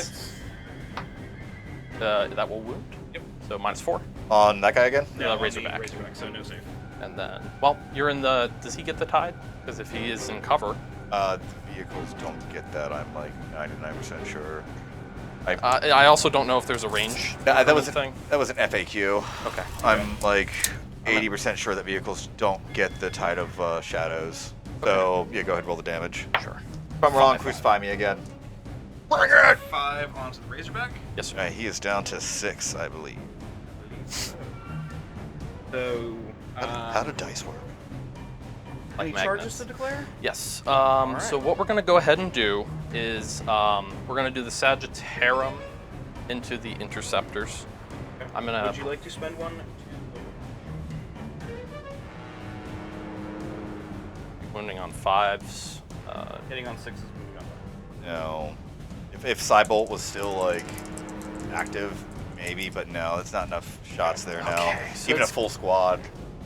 that will wound. Yep. So -4, On that guy again? Yeah, on the Razorback. Razorback, so no save. and then well, you're in the. Does he get the tide? Because if he is in cover, vehicles don't get that. I'm like 99% sure. I also don't know if there's a range. That was thing. That was an FAQ. Okay. I'm like 80% sure that vehicles don't get the Tide of Shadows. So yeah, go ahead and roll the damage. Sure. If I'm wrong, crucify me again. Bring it! 5 onto the Razorback. Yes, sir. He is down to 6, I believe. So, How do dice work? any Like charges magnets. to declare? Yes. right. So what we're going to go ahead and do is we're going to do the Sagittarium into the Interceptors. Okay. I'm going Would to... you like to spend one? Wounding on 5s. Hitting on 6s moving up. No. If Cybolt was still like active, maybe, but no, it's not enough shots there now. Okay, so Even a it's- full squad.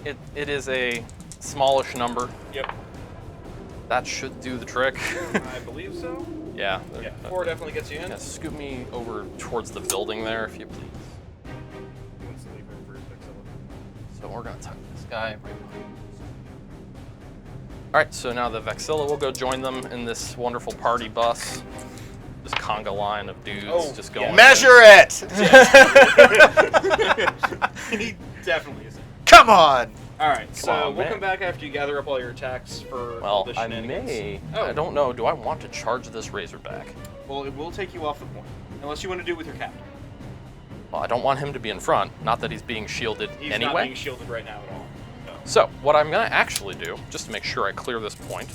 It is a smallish number. Yep. That should do the trick. I believe so. Yeah. Yeah, 4 definitely gets you in. Yeah, scoot me over towards the building there, if you please. So we're gonna tuck this guy right behind. All right, so now the Vexilla will go join them in this wonderful party bus. This conga line of dudes just going. Measure it! He definitely is in. Come on! Alright, so on, we'll man. come back after you gather up all your attacks for all Well, the I shenanigans. may. Oh. I don't know. Do I want to charge this Razorback? Well, it will take you off the point. Unless you want to do it with your captain. Well, I don't want him to be in front. Not that he's being shielded He's anyway. not being shielded right now at all. No. So, what I'm going to actually do, just to make sure I clear this point,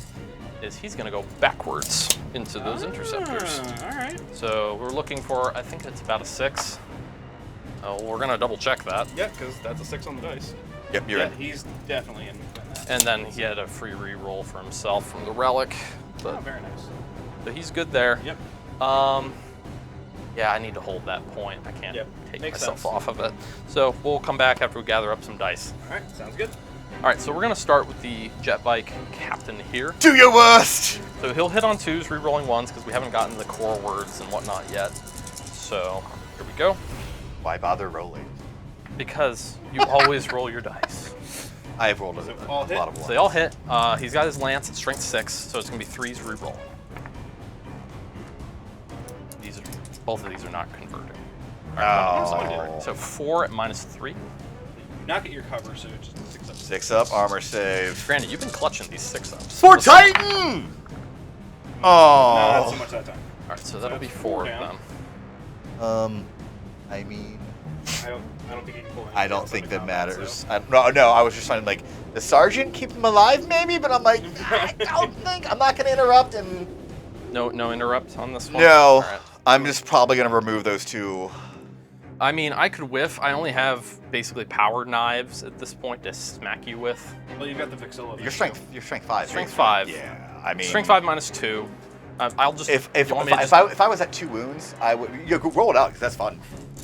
is he's going to go backwards into those Interceptors. Alright. So, we're looking for, I think it's about a 6. We're going to double check that. Yeah, because that's a 6 on the dice. Yep, you're Yeah, in. he's definitely in that. And then he had a free reroll for himself from the Relic. Oh, But, very nice. so he's good there. Yep. Yeah, I need to hold that point. I can't Yep, take makes myself sense. off of it. So, we'll come back after we gather up some dice. Alright, sounds good. All right, so we're going to start with the jet bike captain here. Do your worst! So he'll hit on 2s, re-rolling 1s, because we haven't gotten the core words and whatnot yet. So here we go. Why bother rolling? Because you always roll your dice. I have rolled a all hit? lot of So ones. they all hit. He's got his lance at strength 6, so it's going to be 3s re-rolling. Both of these are not converting. Oh. So 4 at -3. Not get your cover, so it's just 6 up. 6 up, armor save. Granted, you've been clutching these 6-ups. For Titan! Not so Oh. much that time. All right, so that'll be that's 4 of down. them. I mean, I don't think you can pull anything I don't else think up in that combat, matters. so. No, I was just trying to like, the sergeant keep him alive maybe, but I'm like, I don't think, I'm not going to interrupt and... No interrupt on this one? No, All right. I'm just probably going to remove those 2. I mean, I could whiff. I only have basically power knives at this point to smack you with. Well, you've got the Vexilla. Your strength 5. Strength right? 5. Yeah, I mean... Strength 5 -2. I'll just. If you want me to just- I was at 2 wounds, I would roll it out because that's fun.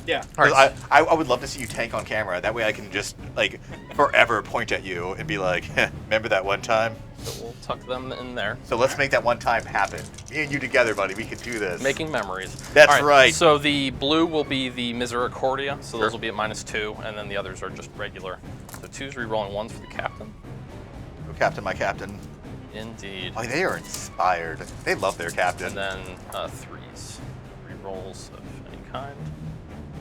Yeah. All 'Cause right, I would love to see you tank on camera. That way I can just like forever point at you and be like, remember that one time? so we'll tuck them in there. So let's make that one time happen. Me and you together, buddy. We could do this. Making memories. That's All right. So the blue will be the Misericordia. So those will be at -2, and then the others are just regular. So 2s re-rolling 1s for the captain. Oh, Captain, my captain. Indeed. Oh, they are inspired. They love their captain. And then 3s. Re-rolls of any kind.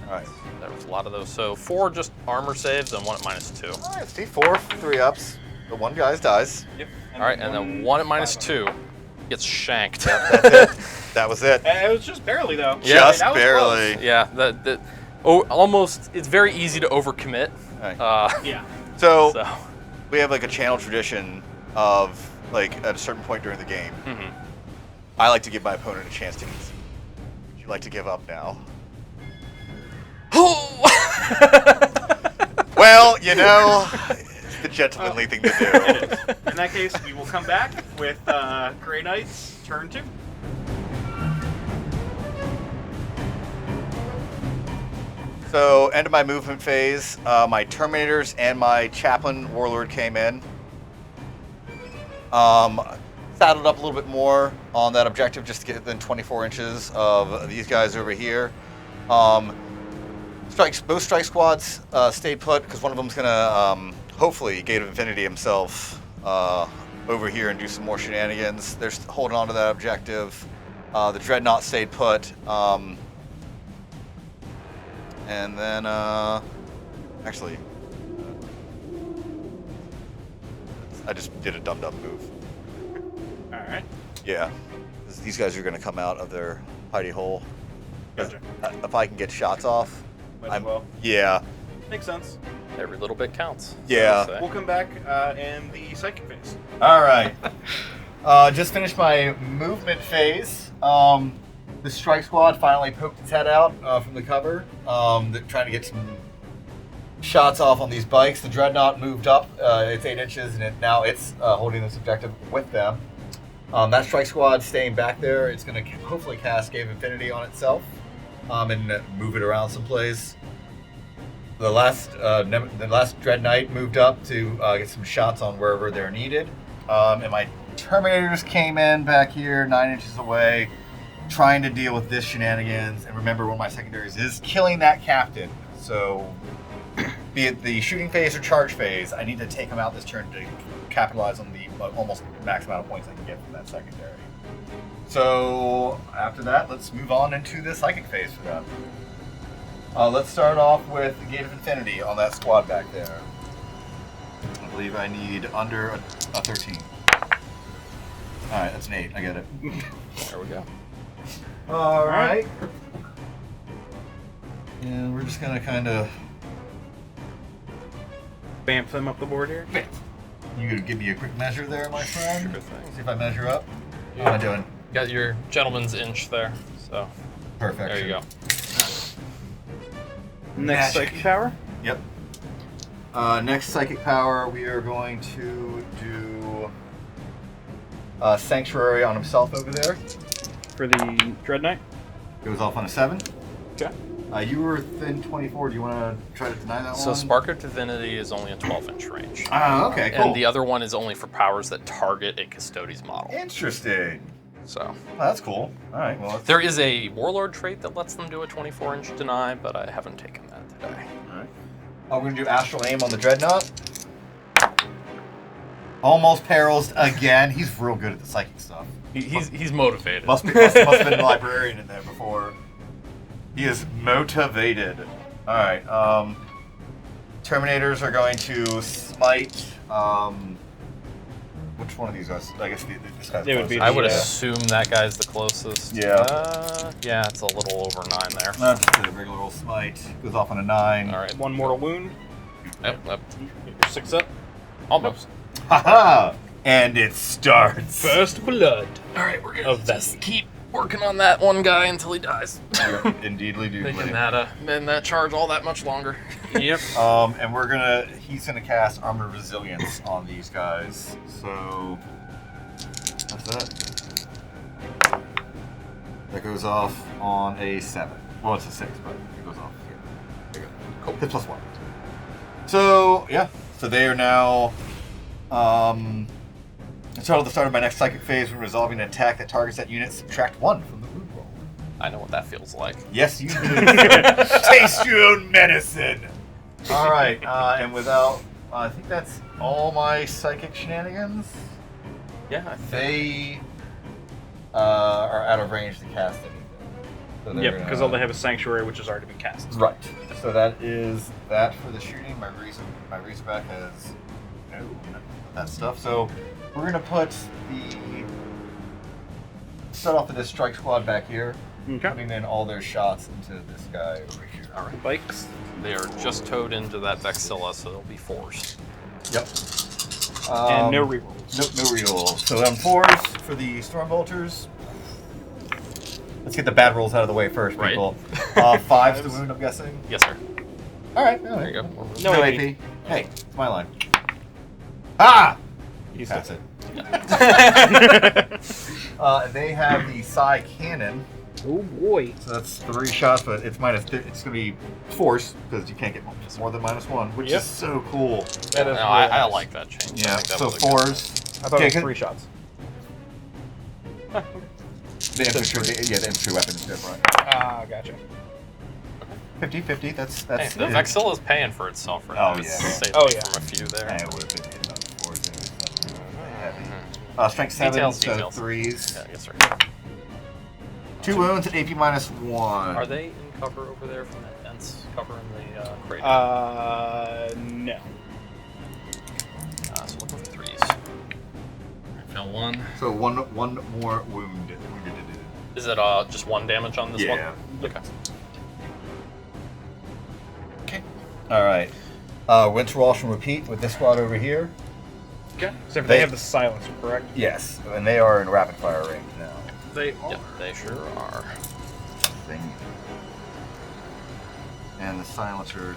All right. There was a lot of those. So 4 just armor saves and 1 at -2. All right, see, 4 3-ups. The one guy dies. Yep. All right, and then 1 at -2 gets shanked. That's it. That was it. It was just barely, though. Yeah, Just that was barely. close. Yeah, almost. It's very easy to overcommit. All right. Yeah. So So, we have like a channel tradition of like at a certain point during the game, I like to give my opponent a chance to concede. Would you like to give up now? Well, you know, it's the gentlemanly thing to do. In that case, we will come back with Grey Knights, turn 2. So, end of my movement phase, my Terminators and my Chaplain Warlord came in. Saddled up a little bit more on that objective just to get within 24 inches of these guys over here. Both strike squads stayed put because one of them's gonna hopefully Gate of Infinity himself over here and do some more shenanigans. They're holding on to that objective. The Dreadnought stayed put. And then, actually, I just did a dumb move. All right. Yeah, these guys are going to come out of their hidey hole. Gotcha. If I can get shots off, Might as well. Yeah, Makes sense. Every little bit counts. Yeah. So We'll come back in the psychic phase. All right. Just finished my movement phase. The strike squad finally poked its head out from the cover. They're trying to get some shots off on these bikes. The Dreadnought moved up. It's 8 inches, and now it's holding this objective with them. That strike squad staying back there. It's going to hopefully cast Gave Infinity on itself and move it around someplace. The last Dread Knight moved up to get some shots on wherever they're needed. And my Terminators came in back here 9 inches away, trying to deal with this shenanigans. And remember, one of my secondaries is killing that captain. So, be it the shooting phase or charge phase, I need to take him out this turn to capitalize on the almost max amount of points I can get from that secondary. So, after that, let's move on into the psychic phase for them. Let's start off with the Gate of Infinity on that squad back there. I believe I need under a 13. Alright, that's an 8. I get it. there we go. Alright. And we're just going to kind of... Bamf them up the board here. You could give me a quick measure there, my friend? Sure thing. See if I measure up. Yeah. How am I doing? Got your gentleman's inch there. So Perfect. there you go. Next Magic. psychic power. Yep. Next psychic power, we are going to do Sanctuary on himself over there. For the Dread Knight. Goes off on a 7. Okay. You were within 24. Do you want to try to deny that So one? Spark of Divinity is only a 12-inch range. Oh, okay, cool. And the other one is only for powers that target a Custodes model. Interesting. So Oh, that's cool. All right, well, let's... there is a Warlord trait that lets them do a 24-inch deny, but I haven't taken that today. All right. We're going to do Astral Aim on the Dreadnought. Almost perils again. He's real good at the psychic stuff. He's motivated. Must have been a librarian in there before. He is motivated. All right. Terminators are going to smite. Which one of these guys? I guess this guy's It would be I would Yeah. assume that guy's the closest. Yeah. Yeah, it's a little over 9 there. Just a regular old smite. Goes off on a 9. All right. 1 mortal wound. Yep. You're 6 up. Almost. Haha! And it starts. First blood. All right, we're gonna Of that. just keep working on that one guy until he dies. Indeedly do. Making that charge all that much longer. Yep. And he's gonna cast Armor Resilience on these guys. So that's that. That goes off on a 7. Well, it's a 6, but it goes off. Yeah. There you go. Cool. Hit +1. So yeah. So they are now. Until the start of my next psychic phase, when resolving an attack that targets that unit, subtract 1 from the wound roll. I know what that feels like. Yes, you do. Taste your own medicine. All right, and without, I think that's all my psychic shenanigans. Yeah, I think. They are out of range to cast anything. So they're Yep, gonna- because all they have is Sanctuary, which has already been cast. Right. So that is that for the shooting. My Razorback has no none of that stuff. So we're gonna start off with this strike squad back here, Okay. putting in all their shots into this guy over here. All right. Bikes. They are just towed into that Vexilla, so they'll be forced. Yep. And no rerolls. No reroll. So on 4s for the Storm Bolters. Let's get the bad rolls out of the way first, Right. people. 5's the wound, I'm guessing. Yes, sir. All right. There you go. No No AP. AP. Hey, it's my line. Ah! You Pass said it. They have the Psy Cannon. Oh boy. So that's 3 shots, but it's it's going to be force because you can't get more than -1, which Yep. is so cool. That is No, I nice. like that change. I Yeah. think that So was a good 4s. I thought Okay, it was 3 shots. The infantry, the infantry weapon is different. Ah, gotcha. 50-50. That's Hey, the it. Vexilla's paying for itself right now. now. Yeah. Saved Oh, me yeah. from a few there. I would have been about 4s. Heavy. Strength 7, Details, so details. 3s. Yeah, yes, sir. 2 wounds and AP -1. Are they in cover over there from that dense cover in the crate? No. So looking for 3s. Fail 1. So one more wound. Is it just 1 damage on this one? Okay. Okay. All right. Winter Walsh and repeat with this squad over here. Okay. So if they have the silencer, correct? Yes, and they are in rapid fire range now. They are. Yep, they sure are. Thing. And the silencers.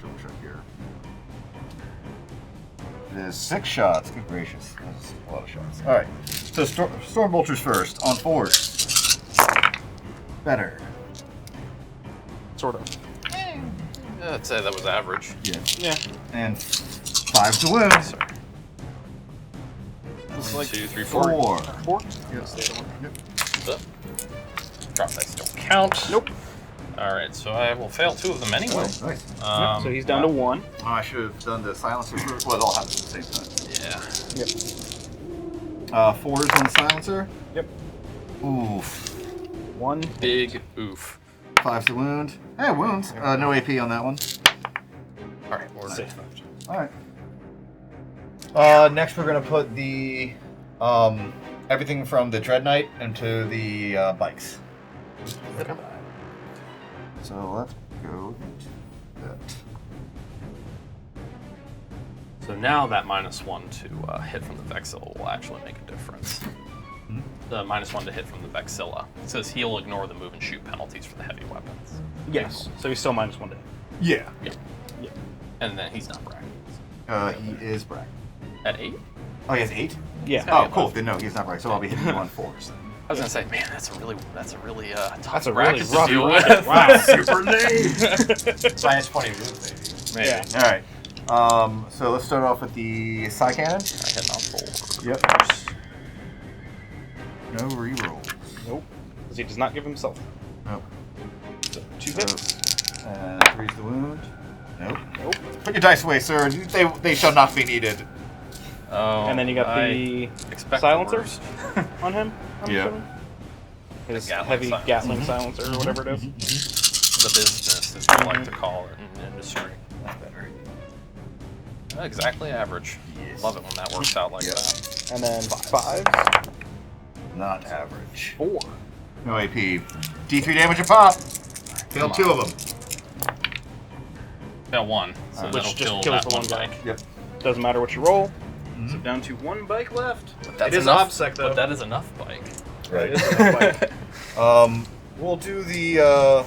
Double check here. It is 6 shots. Good gracious, that's a lot of shots. All right. So storm bolters first on 4s. Better. Sort of. I'd say that was average. Yeah. Yeah. And 5 to wound. Sir. Looks 1, like 2, 3, 4. 4. Yes. Yep. Drop dice don't count. Nope. Alright, so I will fail 2 of them anyway. Oh, nice. So he's down to 1. Oh, I should have done the silencer first. Well, it all happens at the same time. Yeah. Yep. 4s on the silencer. Yep. Oof. 1. Big oof. 5 to wound. Hey, wounds. No AP on that one. Alright, we're Safe. All right. Next, we're gonna put the everything from the Dreadnought into the bikes. Okay. So let's go into that. So now that -1 to hit from the Vexilla will actually make a difference. Hmm? The -1 to hit from the Vexilla. It says he'll ignore the move and shoot penalties for the heavy weapons. Yes. So he's still -1 to hit. Yeah. And then he's not bracketed. He is bracket. At 8? Oh, he has 8. Yeah. Oh, cool. Then no, he's not bracket. So I'll be hitting you on 4s. I was gonna say, man, that's a really tough That's a bracket really to rough deal bracket. with. Wow. Super lame. Minus 20 move, maybe. Yeah. All right. So let's start off with the Psy Cannon. I hit on 4. Yep. No rerolls. Nope. Because he does not give himself. Nope. So 2 hits. And 3's the wound. Nope. Nope. Put your dice away, sir. They shall not be needed. Oh, And then you got the expect silencer the worst. on him. I'm Yeah. assuming. His Gatling heavy silencer. Gatling silencer or whatever it is. The business, as we like to call it in the industry. Not better. Exactly average. Yes. Love it when that works out like Yeah. that. And then 5. Not average. 4. No AP. D3 damage a pop. Failed 2 of them. Fail 1, so Which that'll just kill kills that the one guy. bike. Yep. Doesn't matter what you roll. So down to 1 bike left. That's It is enough, OBSEC though. But that is enough bike. Right. It is enough bike. We'll do the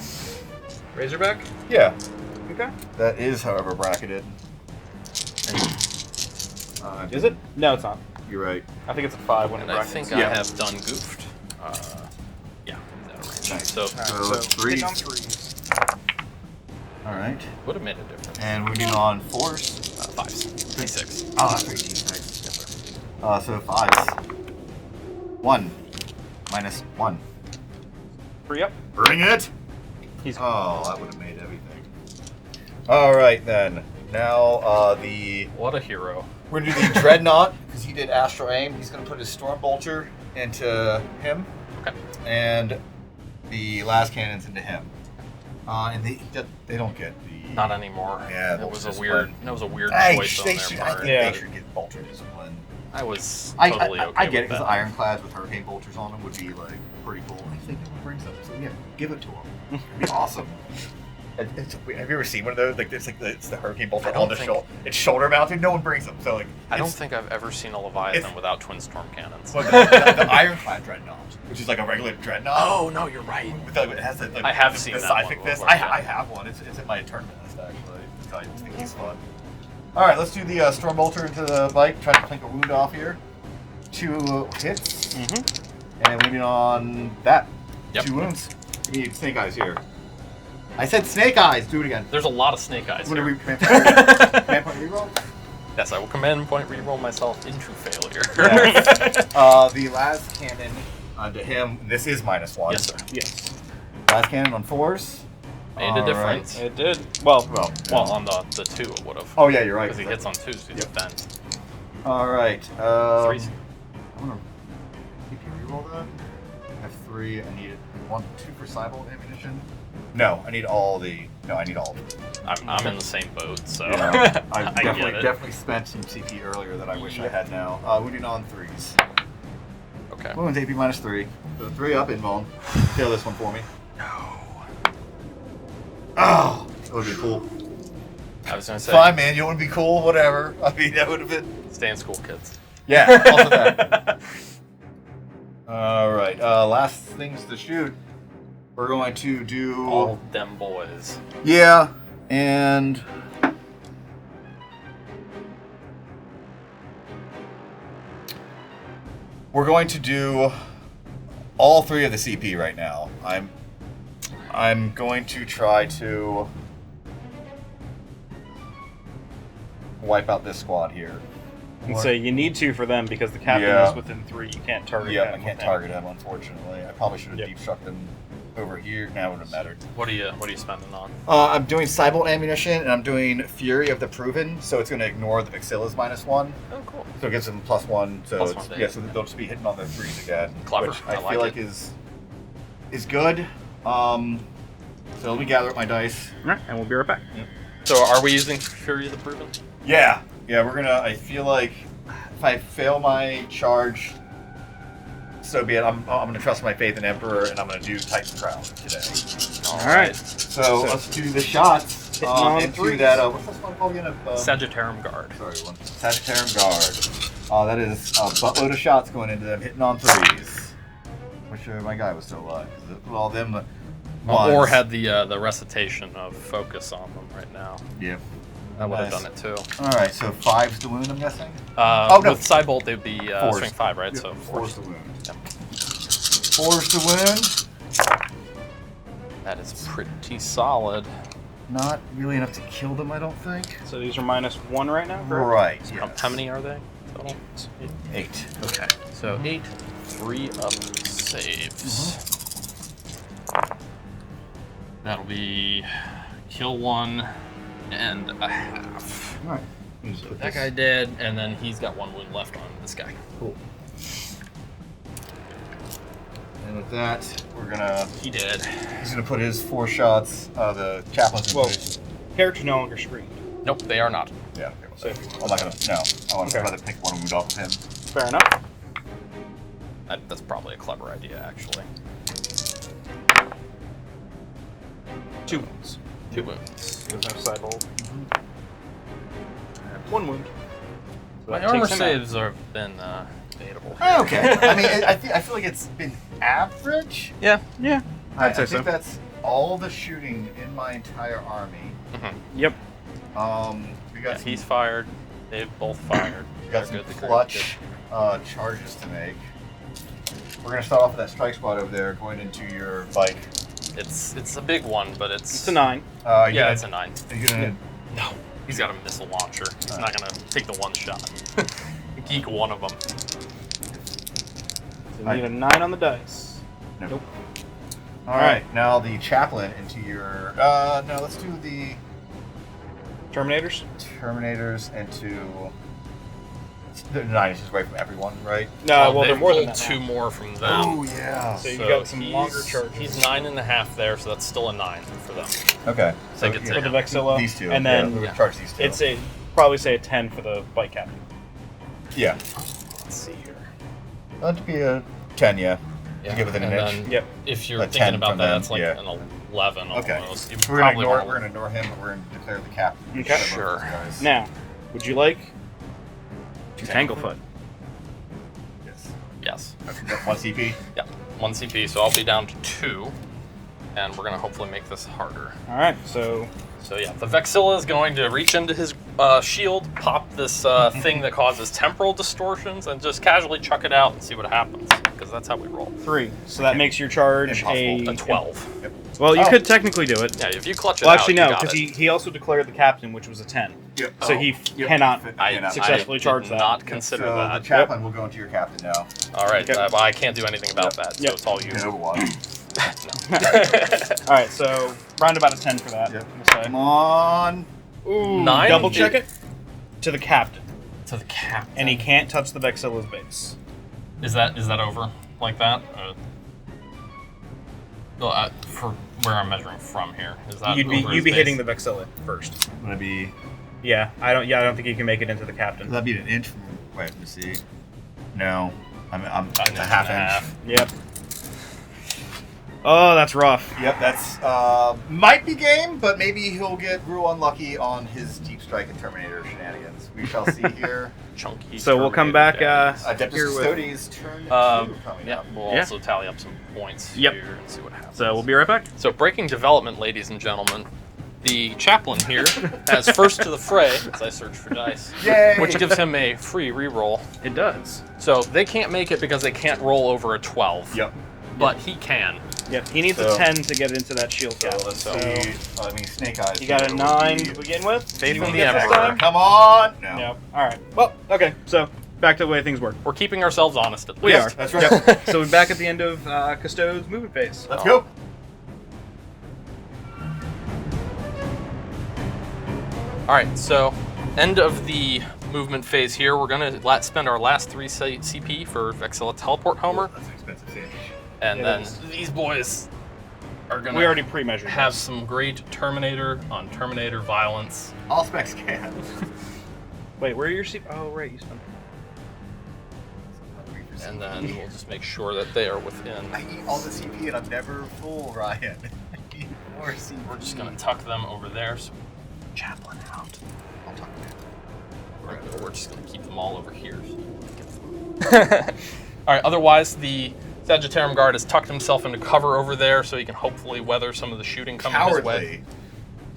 Razorback? yeah. Okay. That is, however, bracketed. Is it? No, it's not. You're right. I think it's a 5 when it And I brackets. think Yeah. I have done goofed. Yeah, that range. Nice. So, So let's hit threes. on 3s. All right. would have made a difference. And moving on 4s. 5s. D6. Oh, that's 3 D6. So 5s. 1. -1. 3 up. Bring it. He's Oh, that would have made everything. All right then. Now What a hero. we're gonna do the Dreadnought because he did Astral Aim. He's gonna put his Storm Bolter into him, Okay. and the last cannons into him. And they don't get the. Not anymore. Yeah, it was a Bolter's weird. fun. That was a weird I choice think on they their should. I part. think Yeah. they should get Bolter discipline. I was totally okay I get it with because that. Ironclads with Hurricane Bolters on them would be like pretty cool. I think no one brings them, so yeah, give it to them. It'd be awesome. Have you ever seen one of those? Like it's the Hurricane Bolter I don't on the think- shoulder. It's shoulder mounted. No one brings them. So like I don't it's- think I've ever seen a Leviathan it's- without twin storm cannons. Well, the Ironclad Dreadnought, which is like a regular Dreadnought. Oh no, you're right. It has the, like, I have the, seen the that sci-fi one fist. before, yeah. I have one. It's in my tournament list actually. I think he's fun. All right, let's do the Storm Bolter into the bike. Try to clink a wound off here. 2 hits. And moving on that. Yep. 2 wounds. You need Snake Eyes here. I said Snake Eyes. Do it again. There's a lot of snake eyes What do here. we command point reroll? Yes, I will command point reroll myself into failure. The last cannon onto him. This is -1. Yes, sir. yes. Last cannon on 4s. Made All a difference. It did. Well, Well, Well, on the 2 it would have. oh yeah, you're right. Because he hits on 2s, he Yep. defends. All right. Threes. I'm gonna CP reroll that. I have 3. I need 1, 2 for Salvo ammunition. No, I need all the. No, I need all. I'm in the same boat, so Yeah, I I get it. definitely spent some CP earlier that I wish I had now. Wounding on 3s. Okay. Wounds AP -3. So 3 up invuln. Kill this one for me. No. Oh, that would be cool. I was gonna say, Fine, man. You want to be cool? Whatever. I mean, that would have been. stay in school, kids. Yeah. Also that. All right. Last things to shoot. We're going to do. All them boys. Yeah, and we're going to do all 3 of the CP right now. I'm going to try to wipe out this squad here. And so you need to for them because the captain Yeah. is within 3. You can't target Yeah, him. I can't target him, unfortunately. I probably should have Yep. deep struck him over here. Now it wouldn't have mattered. What are you spending on? I'm doing Cybolt ammunition, and I'm doing Fury of the Proven, so it's going to ignore the Vixilla's -1. Oh, cool. So it gives them +1. So Plus it's, one, yeah, so they'll just be hitting on their 3s again. Clever. Which I I like feel like it. is good. So let me gather up my dice. All right, and we'll be right back. So are we using Fury of the Proven? Yeah, we're gonna. I feel like if I fail my charge, so be it. I'm gonna trust my faith in Emperor, and I'm gonna do Titan Crown today. All right. So let's do the shots on into 3s. that. What's this one called again? Sagittarium Guard. Sorry, one. Sagittarium Guard. That is a buttload of shots going into them, hitting on 3s. Wish my guy was still alive. 'Cause all them. Or had the recitation of focus on them right now. Yeah. That would have Nice. done it too. All right, so 5's the wound, I'm guessing. No. no. With Cybolt, they'd be Fours. swing 5, right? Yep, So 4's 4's. the wound. Yep. 4's the wound. That is pretty solid. Not really enough to kill them, I don't think. So these are -1 right now. correct? Right. How, Yes. how many are they total? 8. Okay. So 8, 3 up saves. That'll be kill 1 and a half. All right. So that guy dead, and then he's got 1 wound left on this guy. Cool. And with that, we're gonna. He did. He's gonna put his 4 shots. The chaplain's gonna Well, put his. character's no longer screened. Nope, they are not. Yeah. Okay. So I'm not gonna. No. I want to Okay. rather pick 1 wound off of him. fair enough. That's probably a clever idea, actually. 2 wounds. 2 wounds. He doesn't have Cybolt. 1 wound. So My that armor takes him out. saves have been debatable. Okay. I mean, I feel like it's been average. Yeah. Yeah. I I'd say think so. that's all the shooting in my entire army. Yep. We got Yeah, some, he's fired. They've both fired. we got some They're good. clutch charges to make. We're gonna start off with that strike squad over there, going into your bike. It's a big one, but It's a 9. Yeah, it's a 9. You're gonna, No, he's got a missile launcher. He's not gonna take the 1 shot. Geek one of them. So you need a 9 on the dice. no. Nope. All right, now the chaplain into your. No, let's do the Terminators? Terminators into. The 9 is just right from everyone, right? No, well, they they're more than rolled that. 2 more from them. Oh yeah. So you got some longer he's- charges. He's 9.5 there, so that's still a 9 for them. Okay. Take it yeah, For the Yeah. Vexilla. These 2. And yeah, then we're yeah. gonna charge these 2. it's a probably say a 10 for the bike captain. Yeah. Let's see here. That'd be a 10, yeah. Yeah, To give it an and inch. then Yep. if you're A thinking 10 about from that, them, that's like yeah. an 11 Okay. almost. You We're gonna probably ignore him, but we're gonna declare the captain. Okay. Sure. Guys. Now, would you like to Tanglefoot? Yes. Yes. Okay, 1 CP. Yeah. 1 CP, so I'll be down to 2. And we're gonna hopefully make this harder. All right. So So yeah, the Vexilla is going to reach into his shield, pop this thing that causes temporal distortions, and just casually chuck it out and see what happens. Because that's how we roll. 3. So that makes your charge Impossible. A 12. Yep. Well, you Oh. could technically do it. Yeah, if you clutch it Well, out, actually, you no, got because it. he also declared the captain, which was a 10. Yep. So he cannot I successfully did charge that. not consider So that. the chaplain will go into your captain now. All right, Yep. I can't do anything about that, so Yep. it's all you. You can overwatch. No. All right. So round about a 10 for that. Yep. We'll say. Come on. Ooh, 9? double check it to the captain. To the captain. And he can't touch the Vexilla's base. Is that over like that? Well, for where I'm measuring from here, is that You'd over his be base? hitting the Vexilla first. Would it be? Yeah, I don't think you can make it into the captain. That'd be an inch from. Wait, let me see. No, I'm About a half inch. Yep. Oh, that's rough. Yep, that's might be game, but maybe he'll get real unlucky on his Deep Strike and Terminator shenanigans. We shall see here. Chunky. So we'll come back Adeptus here with. Custodes turn 2 coming Yeah, up. we'll Yeah. also tally up some points Yep. here and see what happens. So we'll be right back. So breaking development, ladies and gentlemen. The chaplain here has first to the fray as I search for dice, Yay! which gives him a free reroll. It does. So they can't make it because they can't roll over a 12. Yep. But he can. Yep. He needs So- a 10 to get into that shield So cap. let's So see. I mean, Snake Eyes. you got a here 9 would to be- begin with. Faith You in the get this Emperor. time? Come on! No. Yep. All right. Well, okay. So back to the way things work. We're keeping ourselves honest at least. We Yes, are. that's right. Yep. So we're back at the end of Custodes movement phase. Let's go. All right, so end of the movement phase here. We're gonna spend our last 3 CP for Vexilla Teleport Homer, That's an expensive sandwich. and It then is. these boys are gonna We already pre-measured. have this. some great Terminator on Terminator violence. All specs can. Wait, where are your CP? Oh, right. You spent. And then we'll just make sure that they are within. I eat all the CP and I'm never full, Ryan. I need more CP. We're just gonna tuck them over there. So chaplain out. I'll talk to We're just gonna keep them all over here. All right. Otherwise, the Sagittarium Guard has tucked himself into cover over there, so he can hopefully weather some of the shooting coming his way. Cowardly.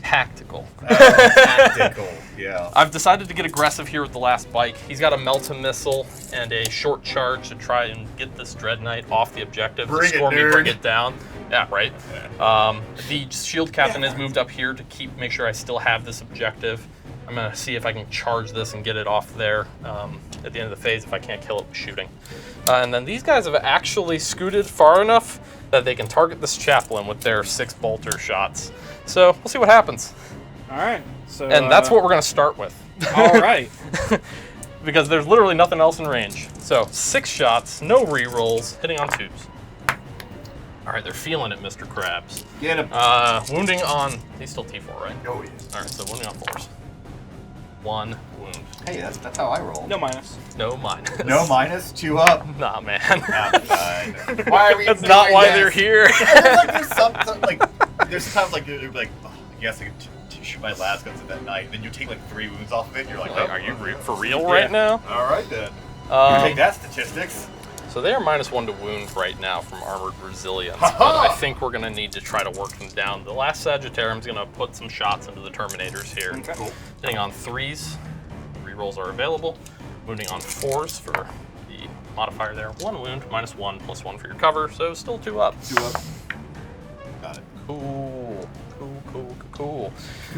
Tactical. Tactical. Yeah. I've decided to get aggressive here with the last bike. He's got a Melta missile and a short charge to try and get this Dreadnought off the objective. Bring it, Stormy, nerd. bring it down. Yeah, right. The shield captain has moved up here to make sure I still have this objective. I'm gonna see if I can charge this and get it off there at the end of the phase if I can't kill it with shooting. And then these guys have actually scooted far enough that they can target this chaplain with their 6 bolter shots. So we'll see what happens. All right. So. And that's what we're gonna start with. All right. Because there's literally nothing else in range. So 6 shots, no rerolls, hitting on 2s. All right, they're feeling it, Mr. Krabs. Get him. Wounding on, he's still T4, right? Oh, yes. All right, so wounding on 4s. 1 wound. Hey, that's how I roll. No minus. No minus. No minus, 2 up. Nah, man. I'm fine. Why are we? That's not doing why this? they're here. There's there's sometimes like you're like, oh, I guess I could shoot my las guns at that night, and then you take like 3 wounds off of it. And you're like, Like, oh, are you for real right now? All right then. You take that statistics. So they are -1 to wound right now from armored resilience, but I think we're gonna need to try to work them down. The last Sagittarium's gonna put some shots into the Terminators here. Okay. Cool. Hitting on 3s, rerolls are available. Wounding on 4s for the modifier there. 1 wound, -1, +1 for your cover, so still 2 up. 2 up. Got it. Cool.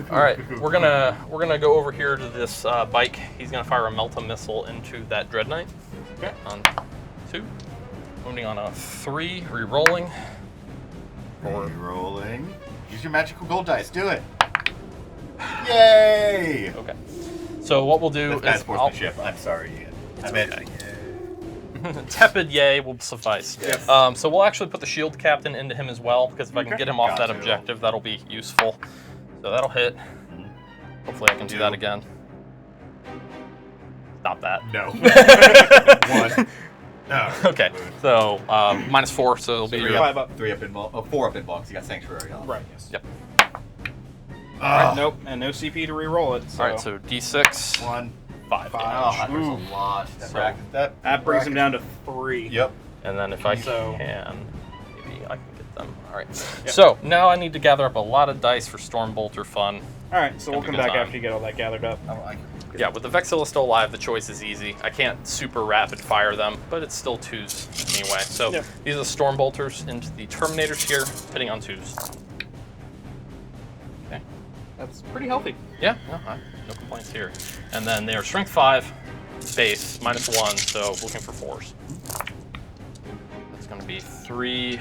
All right, we're gonna go over here to this bike. He's gonna fire a Melta missile into that Dreadnought. Okay. On 2, wounding on a 3, re-rolling. Rolling. Use your magical gold dice. Do it. Yay! Okay. So what we'll do That's bad is sportsmanship. I'm sorry, Ian. I meant okay. Tepid yay will suffice. Yes. So we'll actually put the shield captain into him as well, because if I can Okay. get him off that Gotcha. objective, that'll be useful. So that'll hit. Hopefully I can do that again. Stop that. no. 1. No. Okay, so -4, so it'll be 3 5 up. up. 3 up in 4 up in bonks. You got sanctuary on. Right. Yes. Yep. Oh. Nope. And no CP to re-roll it. So. All right, so D6, 1. 5 Oh, damage. that was Ooh. a lot. So- That brings him down to 3. Yep. And then if I So- can, maybe I can get them. All right. Yep. So now I need to gather up a lot of dice for Storm Bolter fun. All right. So we'll Gonna come be back good time. after you get all that gathered up. Yeah, with the Vexilla still alive, the choice is easy. I can't super rapid fire them, but it's still 2s anyway. So Yep. these are the Storm Bolters into the Terminators here, hitting on 2s. Okay. That's pretty healthy. Yeah, no complaints here. And then they are Strength 5, base, -1, so looking for 4s. That's going to be 3,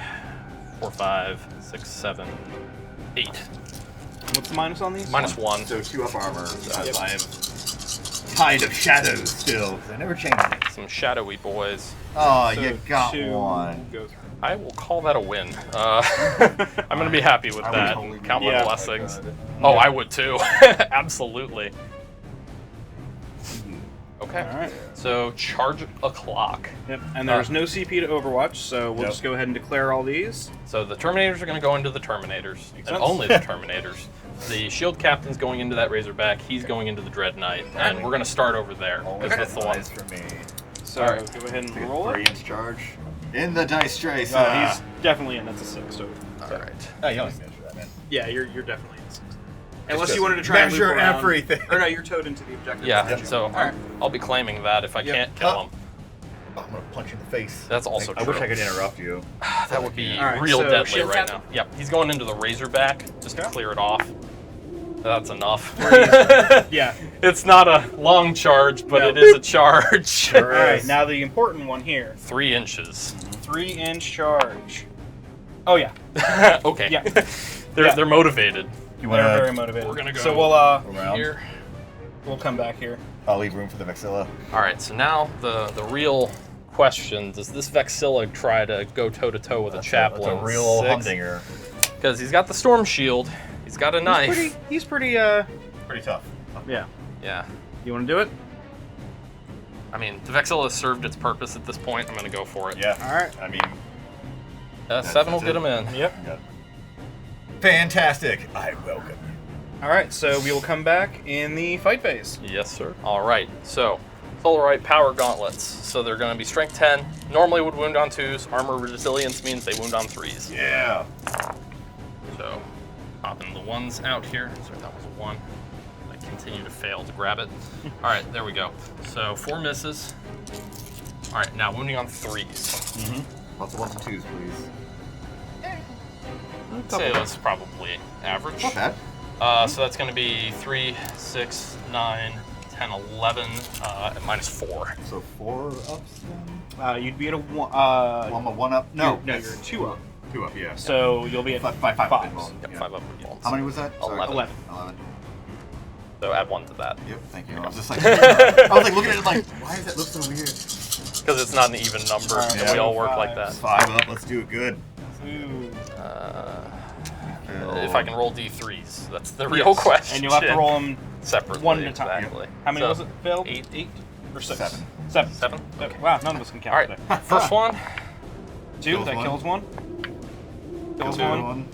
4, 5, 6, 7, 8. What's the minus on these? -1. So 2 up armor. Yep. I am Tide of Shadows still. 'Cause I never changed it. Some shadowy boys. Oh, So you got 2 one. Go through. I will call that a win. I'm gonna be happy with I would that. totally be Count my yeah. blessings. Oh, I would too. Absolutely. Okay. All right. So charge a clock. Yep. And there's no CP to Overwatch, so we'll Yep. just go ahead and declare all these. So the Terminators are going to go into the Terminators, and sense. only the Terminators. The Shield Captain's going into that Razorback. He's going into the Dreadnought, and we're going to start over there because that's the one. Nice for me. So All right. go ahead and Take a roll it. 3-inch charge. In the dice trace. He's definitely in. That's a 6. So All right. Oh, you don't measure that, man. yeah, you're definitely in 6. Unless just you wanted to try and loop measure around. everything. Or no, you're towed into the objective. Yeah. Yep. So Alright. I'll be claiming that if I Yep. can't kill him. Oh, I'm gonna punch you in the face. That's also I wish true. I could interrupt you. That would be All right, real so deadly Shield right Captain? now. Yep. He's going into the Razorback just to Okay. clear it off. That's enough. Yeah. It's not a long charge, but No. it is a charge. All right. Now the important one here. 3 inches. 3-inch charge. Oh yeah. Okay. Yeah. They're motivated. You They're very wanna? motivated. We're gonna go So we'll Around. Here. we'll come back here. I'll leave room for the Vexilla. All right. So now the real question: does this Vexilla try to go toe to toe with a chaplain? That's a real old humdinger. Because he's got the storm shield. He's got a knife. He's pretty. Pretty tough. Yeah. Yeah. You want to do it? I mean, the Vexilla has served its purpose at this point. I'm gonna go for it. Yeah. All right. I mean, 7 will that's get him in. Yep. yeah. Fantastic. I welcome you. All right. So we will come back in the fight phase. Yes, sir. All right. So, Solarite Power Gauntlets. So they're going to be Strength 10. Normally would wound on 2s. Armor Resilience means they wound on 3s. Yeah. So, popping the 1s out here. So that was a 1. I continue to fail to grab it. All right, there we go. So 4 misses. All right, now wounding on 3s. Lots of 1s and 2s, please. I'd say that's probably average. Not bad. So that's going to be 3, 6, 9, 10, 11, at -4. So 4 ups then? You'd be at a 1. Well, I'm a 1 up. No, you're that's 2 up. 2 up, yeah. So you'll be at Five 5s. involved. Yep, Yeah. 5 up with bolts. How many was that? 11. 11. 11. So add 1 to that. Yep, thank you. I was just like, I was like looking at it like, why does that look so weird? Because it's not an even number, Alright, and we all work 5. like that. 5 up, let's do it good. Ooh. If I can roll D3s, that's the real question. And you'll have to roll them separately. 1 at a time. Exactly. How many So, was it, Phil? 8. 8 or 6? 7. 7. 7? Yep. Okay. Wow, none of us can count All right. today. First one. 2. Kills That one. kills 1. Kills Kill 1.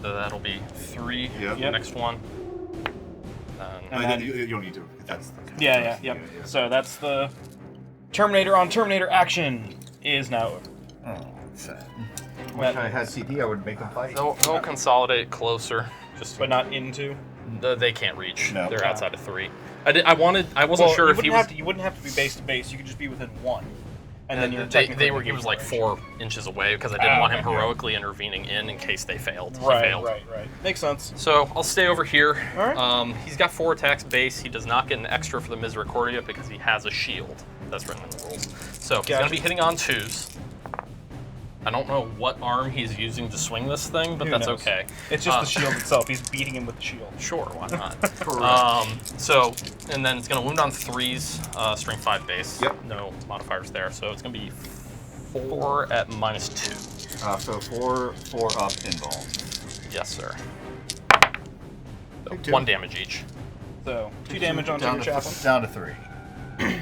So that'll be 3. Yep. The next one. And then- You don't need to. That's Yeah. So that's the Terminator on Terminator action is now over. Oh, sad. But- If I had CD, I would make them fight. They'll consolidate closer. Just But not into. they can't reach. No. They're outside of 3. I wasn't sure if he was. You wouldn't have to be base to base. You could just be within 1. And then you're They technically were. He was like 4 inches away because I didn't want him okay. heroically intervening in case they failed. He Right. failed. Makes sense. So I'll stay over here. All right. He's got 4 attacks base. He does not get an extra for the Misericordia because he has a shield. That's written in the rules. So he's going to be hitting on 2s. I don't know what arm he's using to swing this thing, but Who that's knows? okay. It's just the shield itself. He's beating him with the shield. Sure, why not? Correct. So, and then it's going to wound on 3s, strength 5 base. Yep. No modifiers there. So it's going to be 4 at -2. So 4 up involved. Yes, sir. So Big two. 1 damage each. So 2 damage onto your chaplain. Down to 3.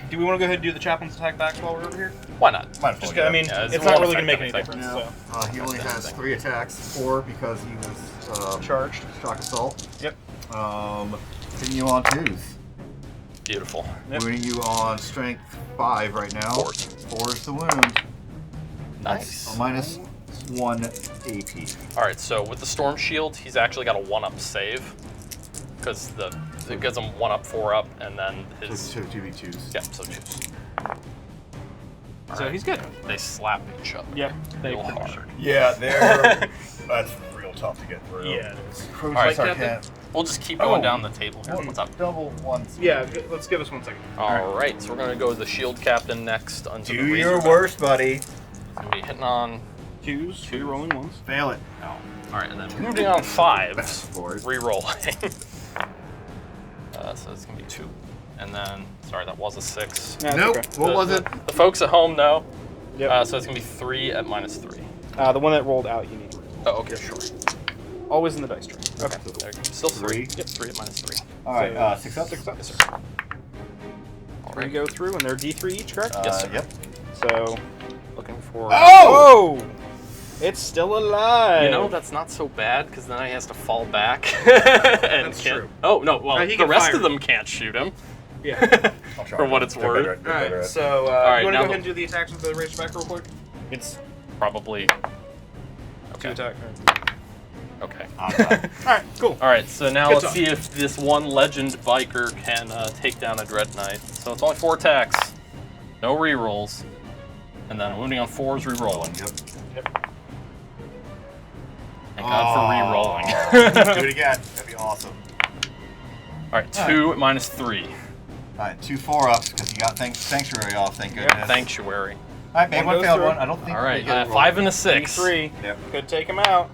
Do we want to go ahead and do the chaplain's attack back while we're over here? Why not? Might as well, Just, yeah. I mean, Yeah, it's it not won't really going to make any affect difference. No. So He only has 3 attacks, 4 because he was charged. shock assault. Yep. Hitting you on 2s. Beautiful. Yep. Wounding you on strength 5 right now. 4. 4 is the wound. Nice. A -1 AP. All right, so with the Storm Shield, he's actually got a 1-up save because it gives him 1-up, 4-up, and then his So 2v2s. yeah, so 2s. So he's good. They slap each other Yep. real hard. Yeah, they're that's real tough to get through. Yeah. All right, Captain. We'll just keep going Oh. down the table here. What's up? Double 1. Yeah. Let's give us 1 second. All right, so we're gonna go with the Shield Captain next. Onto Do the your Razorback. worst, buddy. Gonna be hitting on 2s. 2 rolling 1s. Fail it. All right, and then moving on 5s, Board. re-rolling. So it's gonna be 2. And then, sorry, that was a 6. No, it's Nope. okay. What was it? The folks at home know. Yep. So it's going to be 3 at -3. The one that rolled out, you need to roll. Oh, okay, sure. Always in the dice tray. Okay. There you go. Still 3. Three. Yep, 3 at -3. All right, So, 6 up. 6 up. Yes, sir. All We right. go through, and they're D3 each, correct? Yes, sir. Yep. So, Looking for... oh! It's still alive. You know, that's not so bad, because then he has to fall back. And That's can't- true. Oh, no, well, He the can rest fire of them can't shoot him. Yeah. I'll try. For what it's They're worth. better- they're All better right. at- So, right, you want to now go the- ahead and do the attacks with the race back real quick? It's probably... Two Okay. attack. Okay. All right. Cool. All right, so now Good let's talk. see if this one legend biker can take down a Dread Knight. So it's only 4 attacks, no rerolls, and then wounding on 4s rerolling. Yep. Yep. Thank God for rerolling. Do it again. That'd be awesome. All right, 2 at -3. All right, 2 4-ups because you got Sanctuary off. Thank goodness. Sanctuary. All right, maybe One one goes failed through. one. I don't think. All right, we get a 5 roll. and a 6. D3. Yep. Could take him out.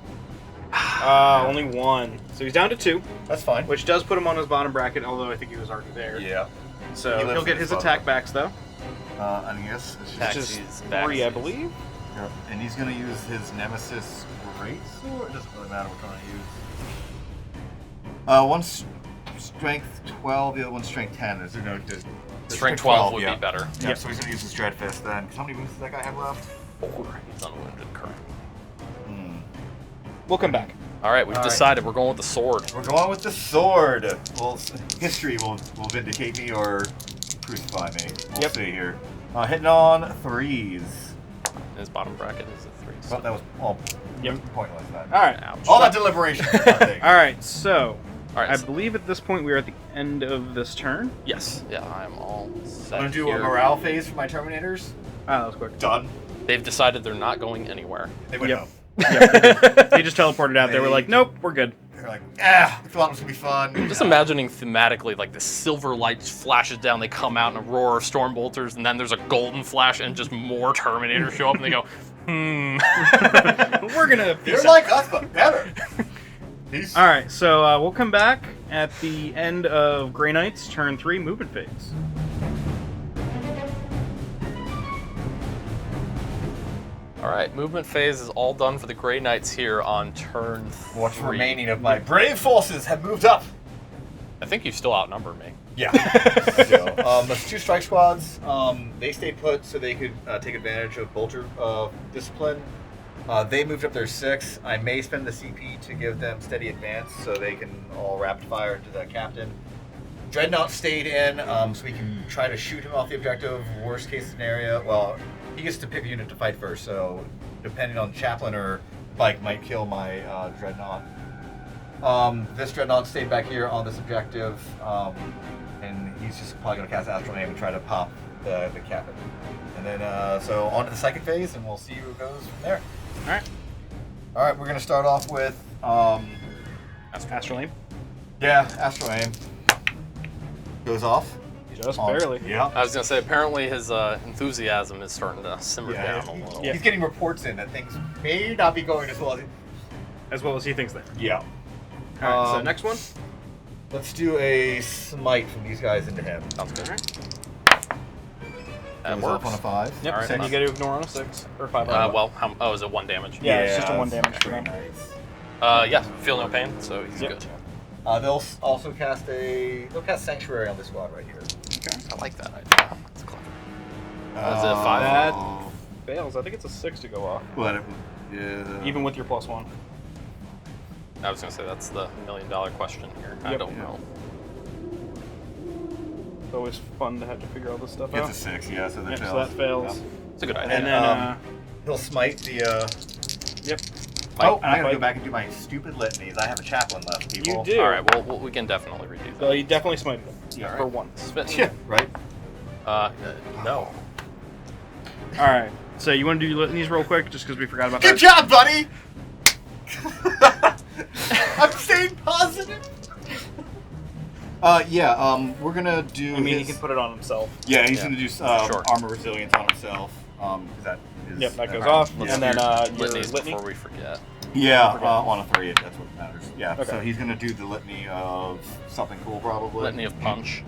Only 1. So he's down to 2, That's fine. which does put him on his bottom bracket, although I think he was already there. Yeah. So He lives he'll in get his his bottom. attack backs, though. I guess it's Attack. just. Which is Backsies, 3, I backsies. believe. Yep. And he's gonna use his Nemesis Greatsword. It doesn't really matter which one I use. One's strength 12, the other one's strength 10. There's no. There's Strength 12 would yeah. be better. Yeah. So he's gonna use his Dread Fist then. How many wounds does that guy have left? 4. He's unwounded currently. We'll come back. All right, we've All right. decided we're going with the sword. We're going with the sword. Well, history will vindicate me or crucify me. We'll Yep. see here. Hitting on 3s. His bottom bracket is a 3. Well, that was all Yep. pointless then. All right. Ouch. All that deliberation. for nothing. All right. So, All right, I so- believe at this point we are at the end of this turn. Yes. Yeah, I'm all set. I'm gonna do here. a morale phase for my Terminators. That was quick. Done. They've decided they're not going anywhere. They went Yep. home. They just teleported out. They were like, nope, we're good. They're like, we thought it was gonna be fun. Just imagining thematically, like the silver light flashes down, they come out in a roar of storm bolters, and then there's a golden flash, and just more Terminators show up, and they go, We're gonna. They're like us, but better. Peace. All right. So we'll come back at the end of Grey Knight's turn 3 movement phase. All right, movement phase is all done for the Grey Knights here on turn 3. What's remaining of my brave forces have moved up. I think you still outnumber me. Yeah. So, there's 2 strike squads. They stayed put so they could take advantage of Bolter discipline. They moved up their 6. I may spend the CP to give them steady advance so they can all rapid fire into the captain. Dreadnought stayed in so we can try to shoot him off the objective. Worst case scenario, well, he gets to pick a unit to fight first, so depending on Chaplain or Bike might kill my Dreadnought. This Dreadnought stayed back here on this objective, and he's just probably going to cast Astral Aim and try to pop the captain. And then, so on to the second phase, and we'll see who goes from there. All right. All right, we're going to start off with, Astral Aim. yeah, Astral Aim. Goes off. Just On- barely. Yeah. I was going to say, apparently his enthusiasm is starting to simmer down a little. Yeah. He's getting reports in that things may not be going as well as He thinks they are. Yeah. All right. So Um, next one. Let's do a smite from these guys into him. Sounds good. All right. That Goes off works. on a 5. Yep. All right, and you nice. get to ignore on a 6 or 5. Well, is it 1 damage? Yeah, it's just a 1 damage for very him. nice. Yeah, feel no pain, so he's Yep. good. They'll also cast Sanctuary on this squad right here. I like that idea. That's clever. Is it a 5? That fails. I think it's a 6 to go off, But yeah. even with your +1. I was going to say, that's the $1,000,000 question here. I Yep. don't know. It's always fun to have to figure all this stuff It's out. a 6, yeah. So that Yep, fails. so that fails. It's a good And idea. And then, then, he'll smite the. yep. Oh, and I gotta Fight. go back and do my stupid litanies. I have a chaplain left, people. You do. All right, well, we can definitely redo that. So you definitely smited him. Yeah, For right. 1. Spit. Yeah, right. No. All right. So you want to do your litanies real quick, just because we forgot about Good that. job, buddy. I'm staying positive. We're gonna do. I mean, he his- can put it on himself. Yeah, he's Yeah. gonna do Sure. armor resilience on himself. 'Cause that is. Yep, that goes right. off. Let's And do then your litanies litany. before we forget. Yeah, on a 3, that's what matters. Yeah, Okay. so he's gonna do the litany of something cool, probably. Litany of Punch.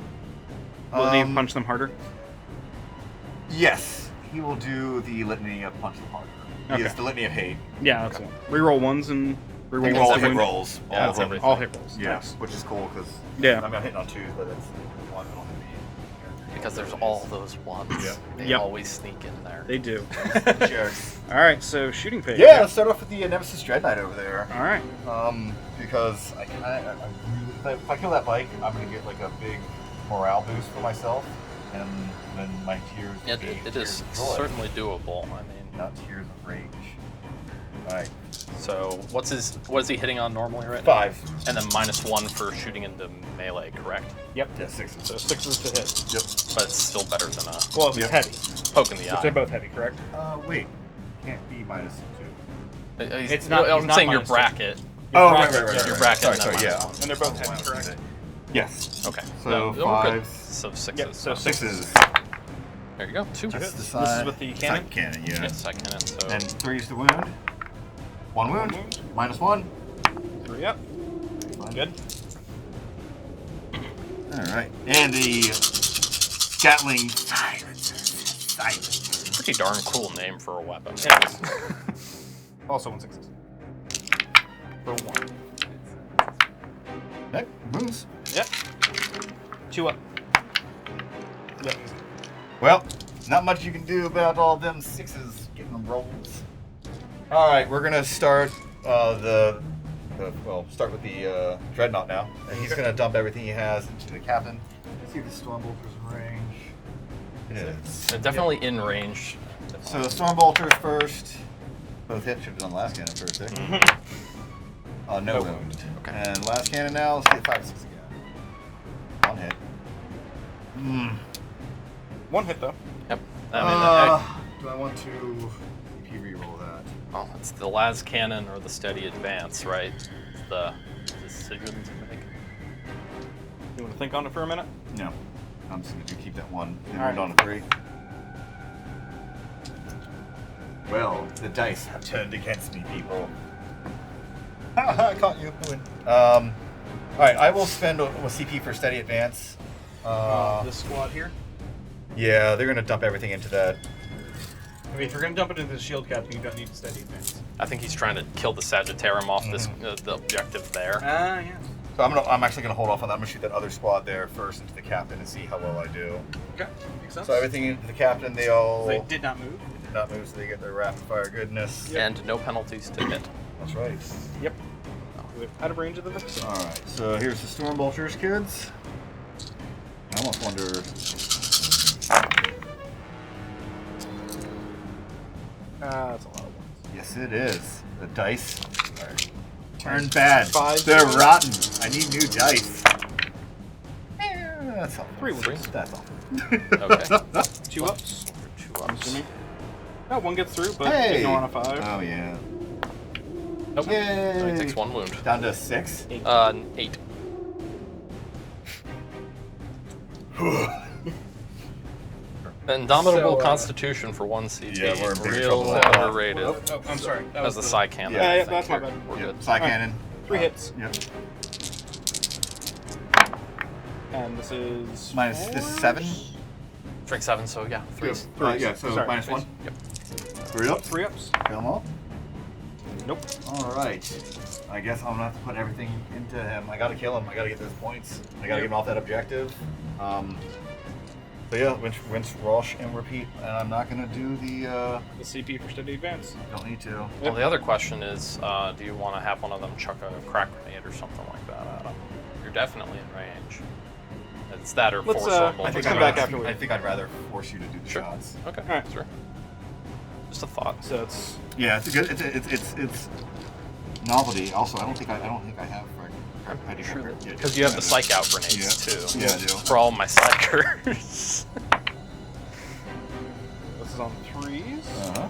Will he punch them harder? Yes, he will do the litany of punch the harder. He Okay. is the litany of hate. Yeah, that's it. Reroll ones and reroll They ones. all to hit wound. rolls. Yeah, all that's of them. everything. All hit rolls. Yeah, Nice. which is cool because Yeah. I'm not hitting on 2s, but it's one. I don't hit me. Because there's all those ones. Yep. They Yep. always sneak in there. They do. Jerks. All right, so shooting page. Yeah, let's start off with the Nemesis Dreadnought over there. All right. Because I really, if I kill that bike, I'm gonna get like a big morale boost for myself, and then my tears. will be It tears is of joy, certainly doable. I mean, not tears of rage. All right, so what is he hitting on normally right 5. now? And then -1 for shooting into melee, correct? Yep. Yeah, 6. So 6s to hit. Yep. But it's still better than a Well, if it's Yep. heavy. poke in the If they're eye. both heavy, correct? Wait, can't be -2. It's not- I'm he's not saying your -2. bracket. Oh, bracket, Your bracket. Sorry, and then yeah. -1. And they're both heavy, correct? Yes. Okay. So No, we're good. 5s. So 6s. Yep, so 6s. There you go. 2 That's hits. the This is side. with the cannon? Side cannon, yeah. Yes, I can. So And 3's the wound. 1 wound. -1. 3 up. Good. All right. And the Gatling silencer. Silence. pretty darn cool name for a weapon. Yes. Also 1 6s. For 1. That moves. Yep. 2 up. Yep. Well, not much you can do about all them 6s getting them rolls. All right, we're gonna start start with the Dreadnought now, and he's gonna dump everything he has into the captain. Let's see if the Stormbolter's in range. It is. They're definitely in range. So the Stormbolters first. Both hits. Should have done last cannon first. No wound. Okay. And last cannon now. Let's get 5 6 again. 1 hit. 1 hit though. Yep. I mean, Do I want to EP reroll that? well, it's the last cannon or the steady advance, right? It's the decision to make. You want to think on it for a minute? No. I'm just going to keep that 1. Then All right. round on a 3. Well, the dice have turned against me, people. I caught you. I win. Alright, I will spend a CP for steady advance. This squad here. Yeah, they're going to dump everything into that. I mean, if you're going to dump it into the shield captain, you don't need to steady advance. I think he's trying to kill the Sagittarium off this the objective there. Yeah. So I'm actually going to hold off on that. I'm going to shoot that other squad there first into the captain and see how well I do. Okay. Makes sense. So everything into the captain, they all They did not move. did not move, so they get their rapid fire goodness. And no penalties to hit. That's right. Yep. Out of range of the Vixen. Alright, so here's the Stormbolters, kids. I almost wonder. That's a lot of ones. Yes, it is. The dice are turned bad. 5. They're rotten. I need new dice. That's all. 3 wounds. That's all. Okay. 2 ups. 2 I'm ups. assuming. Oh, 1 gets through, but Hey! didn't go on a 5. Oh, yeah. Nope. Yay! So he takes 1 wound. Down to 6. 8. Indomitable So, Constitution for 1 CP. Yeah, we're in big Real trouble with that. underrated. Oh, I'm sorry. That As was the side cannon. Yeah, I yeah, think that's my here. bad. We're Yep. good. Side Alright. cannon. 3 hits. Yep. And this is. Minus this is 7. Strike 7, so yeah, 3. Yeah, so Sorry, minus please. 1. Yep. 3 up. 3 ups. Kill them all. Nope. Alright. I guess I'm gonna have to put everything into him. I gotta kill him. I gotta get those points. I gotta get him off that objective. So yeah, rinse, wash, and repeat. And I'm not gonna do the. The CP for steady advance. Don't need to. Well, the other question is, do you want to have one of them chuck a crack grenade or something like that at him? You're definitely in range. It's that or Let's, force I rumble. think I'd come back rather- afterward. I think I'd rather force you to do the Sure. shots. Okay, Alright. sure. Just a thought. So it's. Yeah, it's a good. It's novelty. Also, I don't think I have. I'm Sure, because you have the psych out grenades too. Yeah, I do. For all my psychers. This is on 3s. Uh-huh.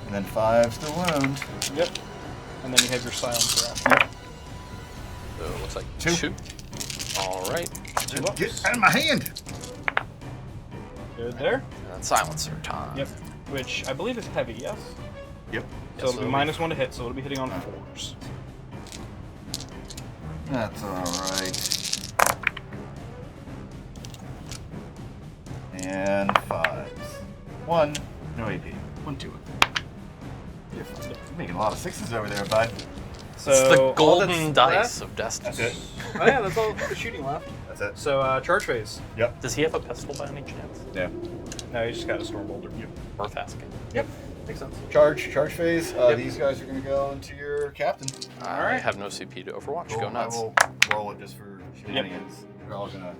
And then 5's the wound. Yep. And then you have your silencer out. Yep. So it looks like 2. 2. All right. 2 ups. Get out of my hand! Good there. And then silencer time. Yep. Which I believe is heavy, yes? Yep. So it'll be minus 1 to hit, so it'll be hitting on 4s. That's alright. and 5s. 1, no AP. 1, 2. You're making a lot of 6s over there, bud. So It's the all golden that's dice left- of destiny. That's it. Oh yeah, that's all the shooting left. That's it. So charge phase. Yep. Does he have a pistol by any chance? Yeah. No, you just got a storm boulder. Worth asking. Yep. Makes sense. Charge phase. These guys are going to go into your captain. I have no CP to Overwatch. Go nuts. I will roll it just for shenanigans. We're all going to...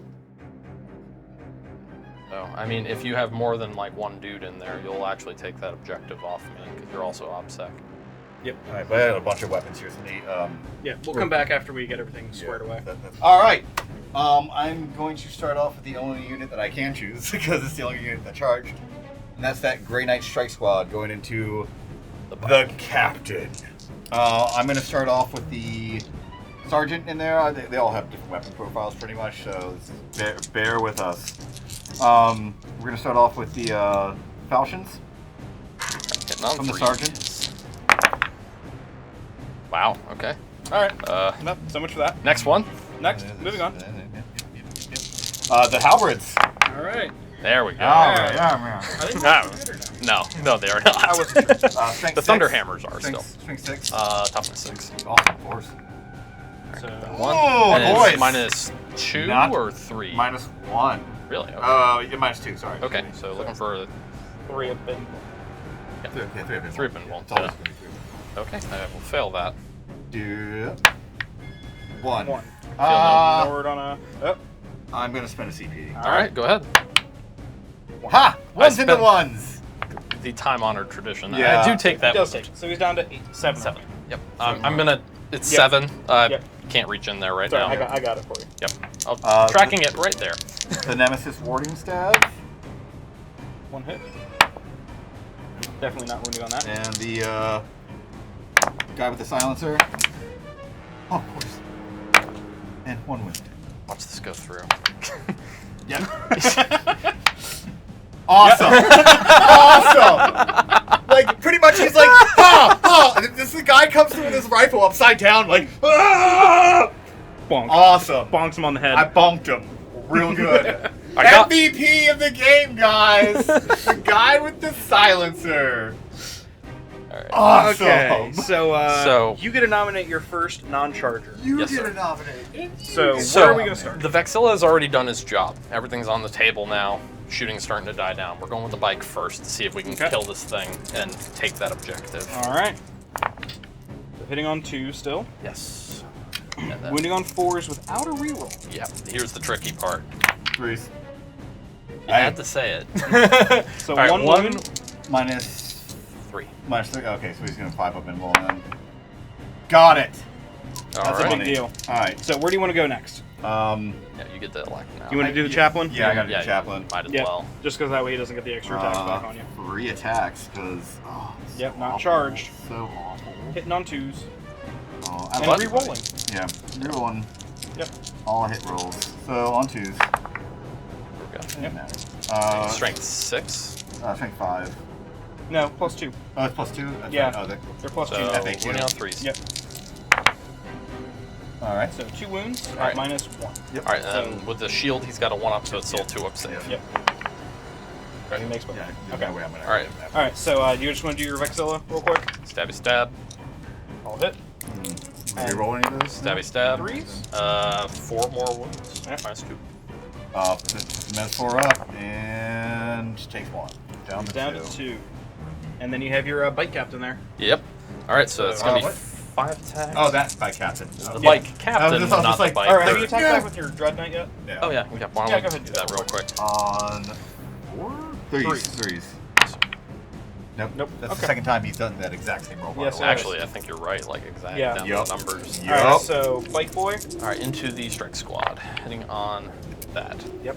So, I mean, if you have more than like one dude in there, you'll actually take that objective off me because you're also OBSEC. Yep. All right, but I had a bunch of weapons here. So Yeah, we'll come back after we get everything squared away. All right. I'm going to start off with the only unit that I can choose because it's the only unit that charged, and that's that Grey Knight Strike Squad going into the captain. I'm going to start off with the sergeant in there. They all have different weapon profiles, pretty much. So bear with us. We're going to start off with the falchions Getting on from the threes. sergeant. Wow. Okay. All right. Nope, so much for that. Next one. Next, moving on. The halberds. All right. There we go. Are they No. good or no? No, they are not. I wasn't sure. Strength The 6. Thunder Hammers are still. Strength 6. Toughness 6. Awesome force. So, One. Oh, and boys. it's minus 2 Not or 3? -1. Really? Okay. Yeah, -2. Sorry. Okay. So looking for 3 have been. Three. 3 of them won't. It's always gonna be 3. Okay. I will fail that. Do 1. 1. Uh, No word on a. Oh. I'm gonna spend a CP. All right. Go ahead. Ha! Ones into spent- ones. The time-honored tradition. Yeah. I do take that. He does one. take. So he's down to 7. 7. Yep. I'm gonna. It's Yep. 7. Yep. Can't reach in there right Sorry, now. I got it for you. Yep. I'm tracking it right there. The Nemesis Warding Stab 1 hit. Definitely not wounded on that. and the guy with the silencer. Oh, of course. And 1 wound. Watch this go through. Yep. Awesome. Awesome. Like pretty much he's like, ha ha. And this guy comes through with his rifle upside down, like, ah! Bonk. Awesome. Bonks him on the head. I bonked him real good. I got- MVP of the game, guys. The guy with the silencer. All right. Awesome. Okay, so So- you get to nominate your first non-charger. You Yes, get sir. a nominate. So So where are we gonna start? the Vexilla has already done his job. Everything's on the table now. Shooting's starting to die down. We're going with the bike first to see if we can Okay. kill this thing and take that objective. All right. So hitting on 2 still. Yes. And then, Wounding on 4s without a reroll. yeah. Here's the tricky part. 3s. You had to say it. So All right, 1 one- wound. Three. -3. Okay, so he's gonna 5 up and roll then. Got it. All That's a right. big deal. All right. So where do you want to go next? Yeah, you get to elect now. You want to do the chaplain? Yeah, I got to Yeah, do chaplain. Might as Yeah. well. Just because that way he doesn't get the extra attacks back on you. 3 attacks, because it's Yep, so not awful. charged. So awful. Hitting on 2s. Oh, And love re-rolling. Yeah, re-rolling. Yep. All hit rolls. So on 2s. There we go. Doesn't matter. Strength 6. Strength 5. No, +2. Oh, it's +2. That's Yeah. Right. Oh, They're +2. So FAQ. winning on 3s. Yep. all right. So 2 wounds All right. at -1. Yep. All right, and with the shield, he's got a 1-up, so it's still 2-up save. Yep. He makes both. Yeah. Okay. That way I'm gonna All right. All right. So you just want to do your Vexilla real quick? Stabby stab. I'll hit. Re-roll any of those? Stabby stab. 3s. 4 more wounds. Yep. -2. Mess 4 up and takes 1. Down to Down 2. to 2. And then you have your bike captain there. Yep. All right, so it's gonna be what? 5 attacks. Oh, that's by captain. the Oh. bike captain, I was not like, the bike. All right. Have third. you attacked back with your Dreadnought yet? Yeah. Oh yeah, we got one. Yeah, Yeah, go ahead and do that real quick. On 4? 3s. 3s. Nope. Nope. That's Okay. the second time he's done that exact same roll. by Yes, the way. Actually, I think you're right. Like exactly Yeah. down Yup. to the numbers. Yup. All right. So bike boy. All right, into the strike squad, hitting on that. Yep.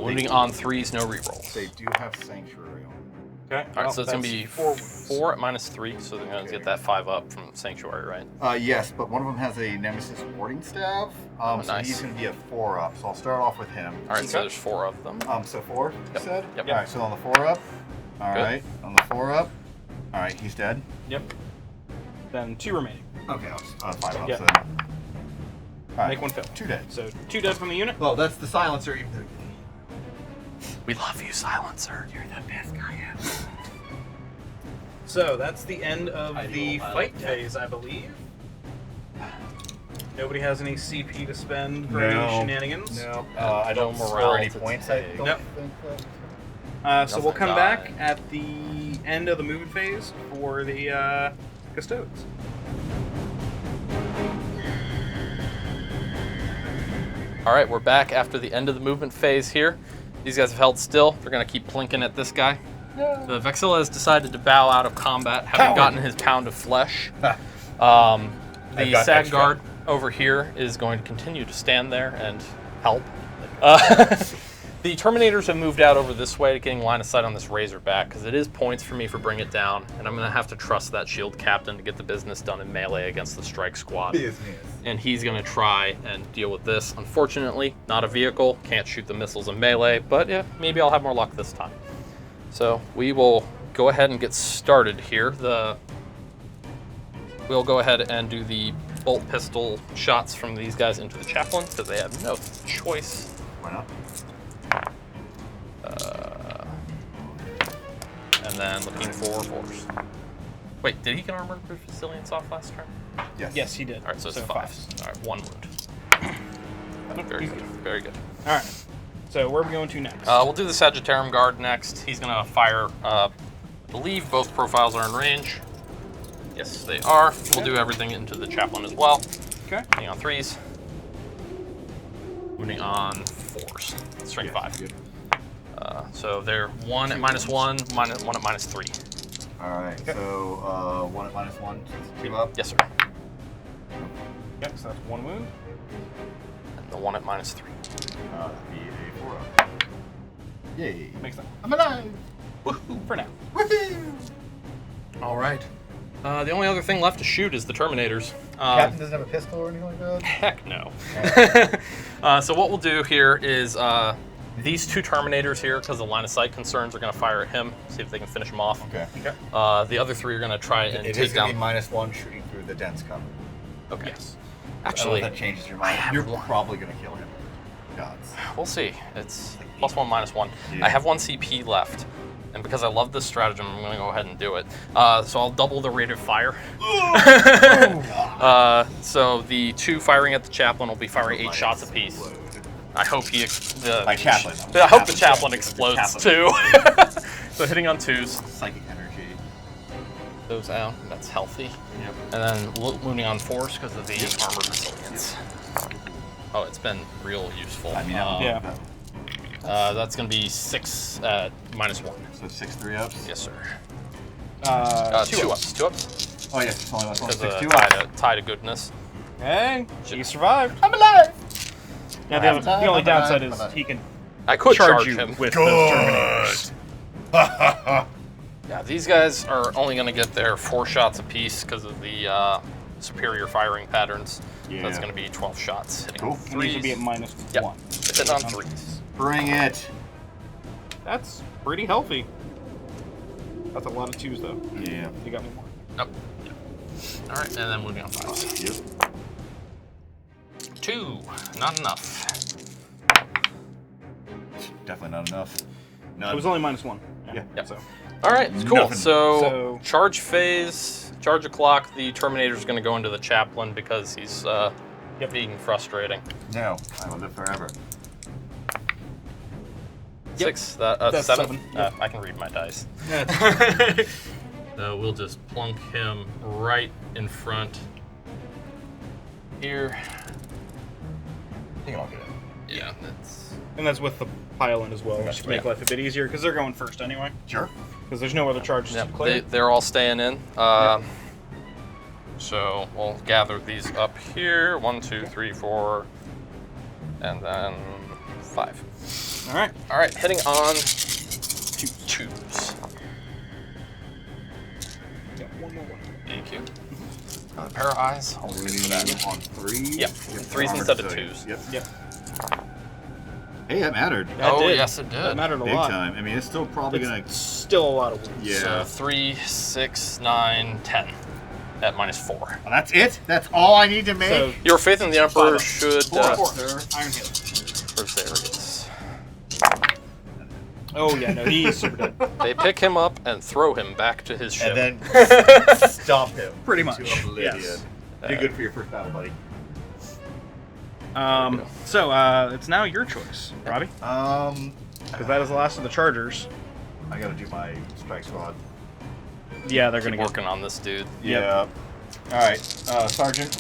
Wounding on 3s, no rerolls. They do have sanctuary on. Okay. All right, so it's gonna that's be 4 wounds. 4 at -3, so they're gonna get that 5 up from Sanctuary, right? Yes, but one of them has a Nemesis Warding Staff. So nice. he's going to be a 4 up. So I'll start off with him. All right, so Okay. there's 4 of them. So 4, you Yep. said? Yep. All right, so on the 4 up. All Good. right, on the 4 up. All right, he's dead. Yep. Then 2 remaining. Okay, 5 up Yeah. then. All right, Make 1 fail. 2 dead. So 2 dead from the unit. Well, that's the silencer. Even though We love you, Silencer. You're the best guy ever. So that's the end of the fight phase, I believe. Nobody has any CP to spend for any shenanigans? No. I don't No score morale any to points. take. I don't Nope. think. So we'll come die. back at the end of the movement phase for the Custodes. All right, we're back after the end of the movement phase here. These guys have held still. They're going to keep plinking at this guy. The Vexilla has decided to bow out of combat, having gotten his pound of flesh. The got Sag extra. Guard over here is going to continue to stand there and help. The Terminators have moved out over this way, getting line of sight on this Razorback, because it is points for me for Bring It Down, and I'm going to have to trust that Shield Captain to get the business done in melee against the Strike Squad. And he's going to try and deal with this. Unfortunately, not a vehicle, can't shoot the missiles in melee, but yeah, maybe I'll have more luck this time. So we will go ahead and get started here. We'll go ahead and do the bolt pistol shots from these guys into the Chaplain, because they have no choice. Why not? And then looking for force. Wait, did he get armor resilience off last turn? Yes. Yes, he did. All right, so it's 5. All right, 1 wound. Very good. Very good. All right. So where are we going to next? We'll do the Sagittarium Guard next. He's going to fire, I believe both profiles are in range. Yes, they are. We'll do everything into the Chaplain as well. Okay. Hitting on 3s. Wounding on 4s. Strength 5. Good. So they're 1 at -1, 1 at -3. All right. So 1 at -1, 2 up. Yes, sir. Yep, so that's 1 wound. And the 1 at -3. Be a 4 up. Yay. Makes sense. I'm alive. For now. Woohoo! All right. The only other thing left to shoot is the Terminators. Captain doesn't have a pistol or anything like that? Heck no. So what we'll do here is these 2 Terminators here, because of line of sight concerns, are going to fire at him, see if they can finish him off. Okay. The other 3 are going to try and It take is going to down. be -1 shooting through the dense cover. Okay. Yes. Actually, I don't know if that changes your mind. have You're one. probably going to kill him. Gods. we'll see. It's +1, -1. Yeah. I have 1 CP left. And because I love this stratagem, I'm going to go ahead and do it. So I'll double the rate of fire. So the 2 firing at the Chaplain will be firing 8 shots apiece. I hope My Chaplain. I hope the Chaplain explodes too. So hitting on 2s. Psychic energy. Those out. That's healthy. Yep. And then wounding on 4s because of the armor resilience. Oh, it's been real useful. I mean, Yeah. That's going to be 6 at -1. So 6 3-ups? Yes, sir. 2 2 ups. ups. 2 ups. Oh, yes. It's only 1. Because 6 2 tie, ups. tie to goodness. Hey, he survived. I'm alive! Now the only downside is he can I could charge charge you him. with those Terminators. Yeah, these guys are only going to get their 4 shots apiece because of the superior firing patterns. Yeah. So that's going to be 12 shots. Hitting Cool. And these would be at threes. -1. Yep. Hitting on 3s. Bring it. That's pretty healthy. That's a lot of 2s though. Yeah. You got any more? Nope. Yep. All right, and then moving on 5s. Yep. 2, not enough. Definitely not enough. None. It was only -1. Yeah. Yep. So All right, it's cool. Nothing. So charge phase, charge o'clock. The Terminator's going to go into the Chaplain because he's being frustrating. No. I will live forever. 6. That's That's 7. 7, I can read my dice. So we'll just plunk him right in front here. I think I'll get it. Yeah, that's. and that's with the pile in as well, which Yeah. should make life a bit easier because they're going first anyway. Sure. Because there's no other charges Yeah, to clear. they're all staying in. So we'll gather these up here. 1, 2, 3, 4, and then 5. All right. All right, hitting on 2s. Got one more. Thank you. A pair of eyes. I'll We're look going at to that. on 3. Yep, 3s instead of 2s. Yep. Yep. Hey, that mattered. That Oh, did. yes, it did. That mattered a Big lot. time. I mean, it's still probably It's going to... still a lot of wounds. Yeah. So 3, 6, 9, 10 at -4. Well, that's it? That's all I need to make? So Your faith in the Emperor 5 should. Four. Sir. Iron Hill. Where's there it is. Oh yeah, no, he's super dead. They pick him up and throw him back to his ship. And then stomp him. Pretty much, To oblivion. yes. Do good for your first battle, buddy. So it's now your choice, Robbie, because that is the last of the Chargers. I gotta do my strike squad. Yeah, they're Keep gonna working on this dude. Yeah. Alright, Sergeant.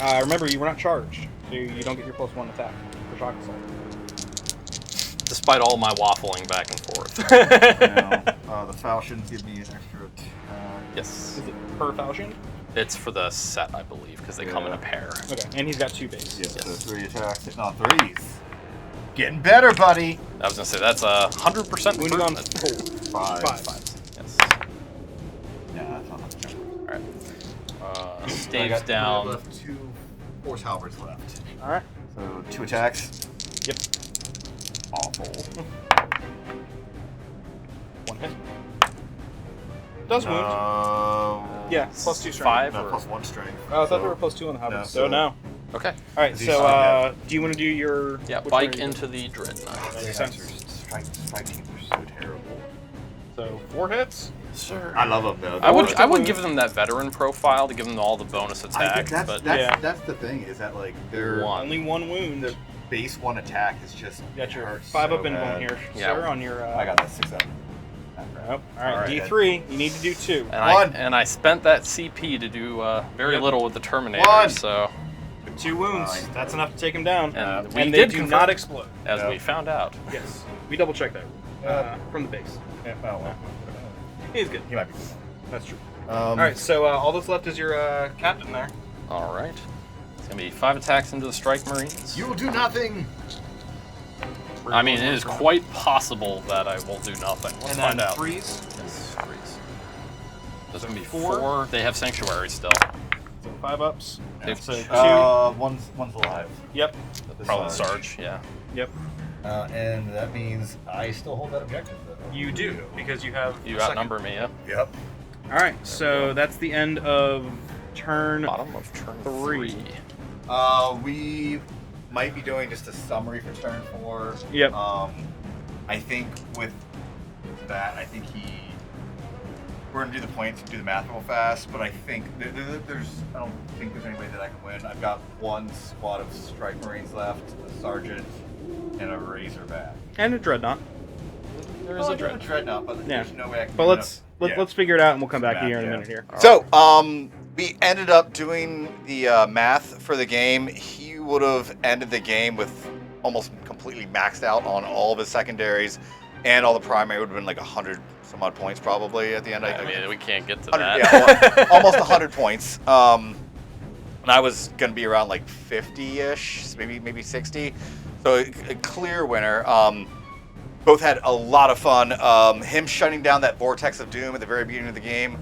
Remember, you were not charged, so you don't get your +1 attack for shock assault. Despite all my waffling back and forth. Now, the falchions give me an extra attack. Yes. Is it per falchion? It's for the set, I believe, because they come in a pair. Okay, and he's got 2 base. Yes, so 3 attacks, hitting on 3s. Getting better, buddy. I was gonna say that's 100% Wounding on improvement. 4. 5. 5. Yes. Yeah, that's not much. All right. I Staves got down. left 2 force halberds left. All right. So 2 attacks. Yep. Awful. 1 hit. Does wound. Yeah, +2 strength. 5 No, or +1 strength. Oh, I thought So- there were +2 on the halberds. No, So so- no. Okay. All right. Is he So stunned do you want to do your? Yeah, which bike one are you into the Dreadnought. Makes sense. Strike teams are so terrible. So 4 hits. Sure. I love them though. I would Definitely. give them that veteran profile to give them all the bonus attacks, but that's the thing is that like their One. Only 1 wound. the base 1 attack is just You got your hurts 5 so up in bad. one here, Yeah. sir. On your. I got that 6 up. Oh, all right, Alright. D3. You need to do 2. and I spent that CP to do very Yep. little with the Terminator, 1. so 2 wounds. Fine. That's enough to take him down. and we And did they do confirm, not explode. as No. we found out. Yes. We double checked that from the base. Yeah, well, He's good. he might be. That's true. All All right. So all that's left is your captain there. All right. It's gonna be 5 attacks into the Strike Marines. You will do nothing. I mean, it is quite possible that I will do nothing. We'll And find then out. 3s. Yes, 3s. There's gonna be 4. 4. They have Sanctuary still. So 5 ups. They've- So 2. One's alive. Yep. Probably the Sarge, yeah. Yep. And that means I still hold that objective though. You do because you have. You a second. outnumber me, yeah. Yep. All right. So that's the end of turn. Bottom of turn 3. 3. We might be doing just a summary for turn 4. Yep. I think with that, we're gonna do the points and do the math real fast, but I think I don't think there's any way that I can win. I've got 1 squad of Strike Marines left, a Sergeant, and a Razorback. And a dreadnought. There is a I got Dread. Dreadnought, but Yeah. there's no way I can But win let's figure it out and we'll come back Math, here in a yeah. minute here. So, we ended up doing the math for the game. He would have ended the game with almost completely maxed out on all of his secondaries, and all the primary would have been like 100 some odd points probably at the end. I mean, we can't get to 100, that. yeah, almost 100 points. And I was going to be around like 50-ish, maybe 60. So a clear winner. Both had a lot of fun. Him shutting down that Vortex of Doom at the very beginning of the game,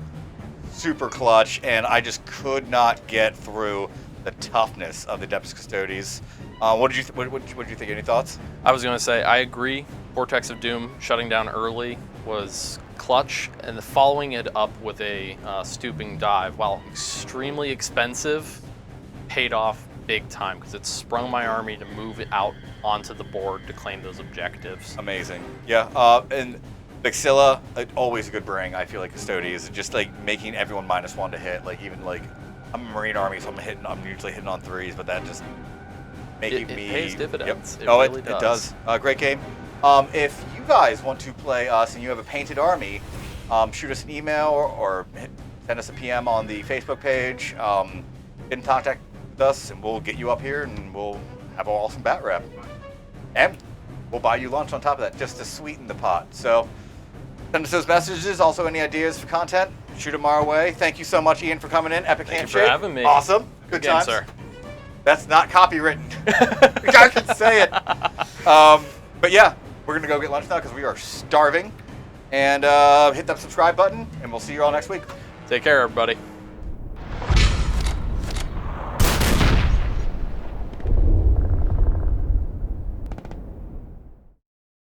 super clutch, and I just could not get through the toughness of the Adeptus Custodes. What did you think? Any thoughts? I was going to say, I agree. Vortex of Doom shutting down early was clutch, and following it up with a stooping dive, while extremely expensive, paid off big time because it sprung my army to move it out onto the board to claim those objectives. Amazing. Yeah, and Vexilla, always a good bring, I feel like, Custodes. Just like making everyone -1 to hit. Like even like, I'm a Marine army, so I'm usually hitting on 3s, but that just making It me... pays dividends. Yep. It really It does. Great game. If you guys want to play us and you have a painted army, shoot us an email or send us a PM on the Facebook page. Get in contact with us and we'll get you up here and we'll have an awesome bat rep. And we'll buy you lunch on top of that just to sweeten the pot. So send us those messages. Also, any ideas for content, shoot them our way. Thank you so much, Ian, for coming in. Epic Thank you Handshake. for having me. Awesome. Good game, times. sir. That's not copywritten. I can say it. But yeah, we're going to go get lunch now because we are starving. And hit that subscribe button, and we'll see you all next week. Take care, everybody.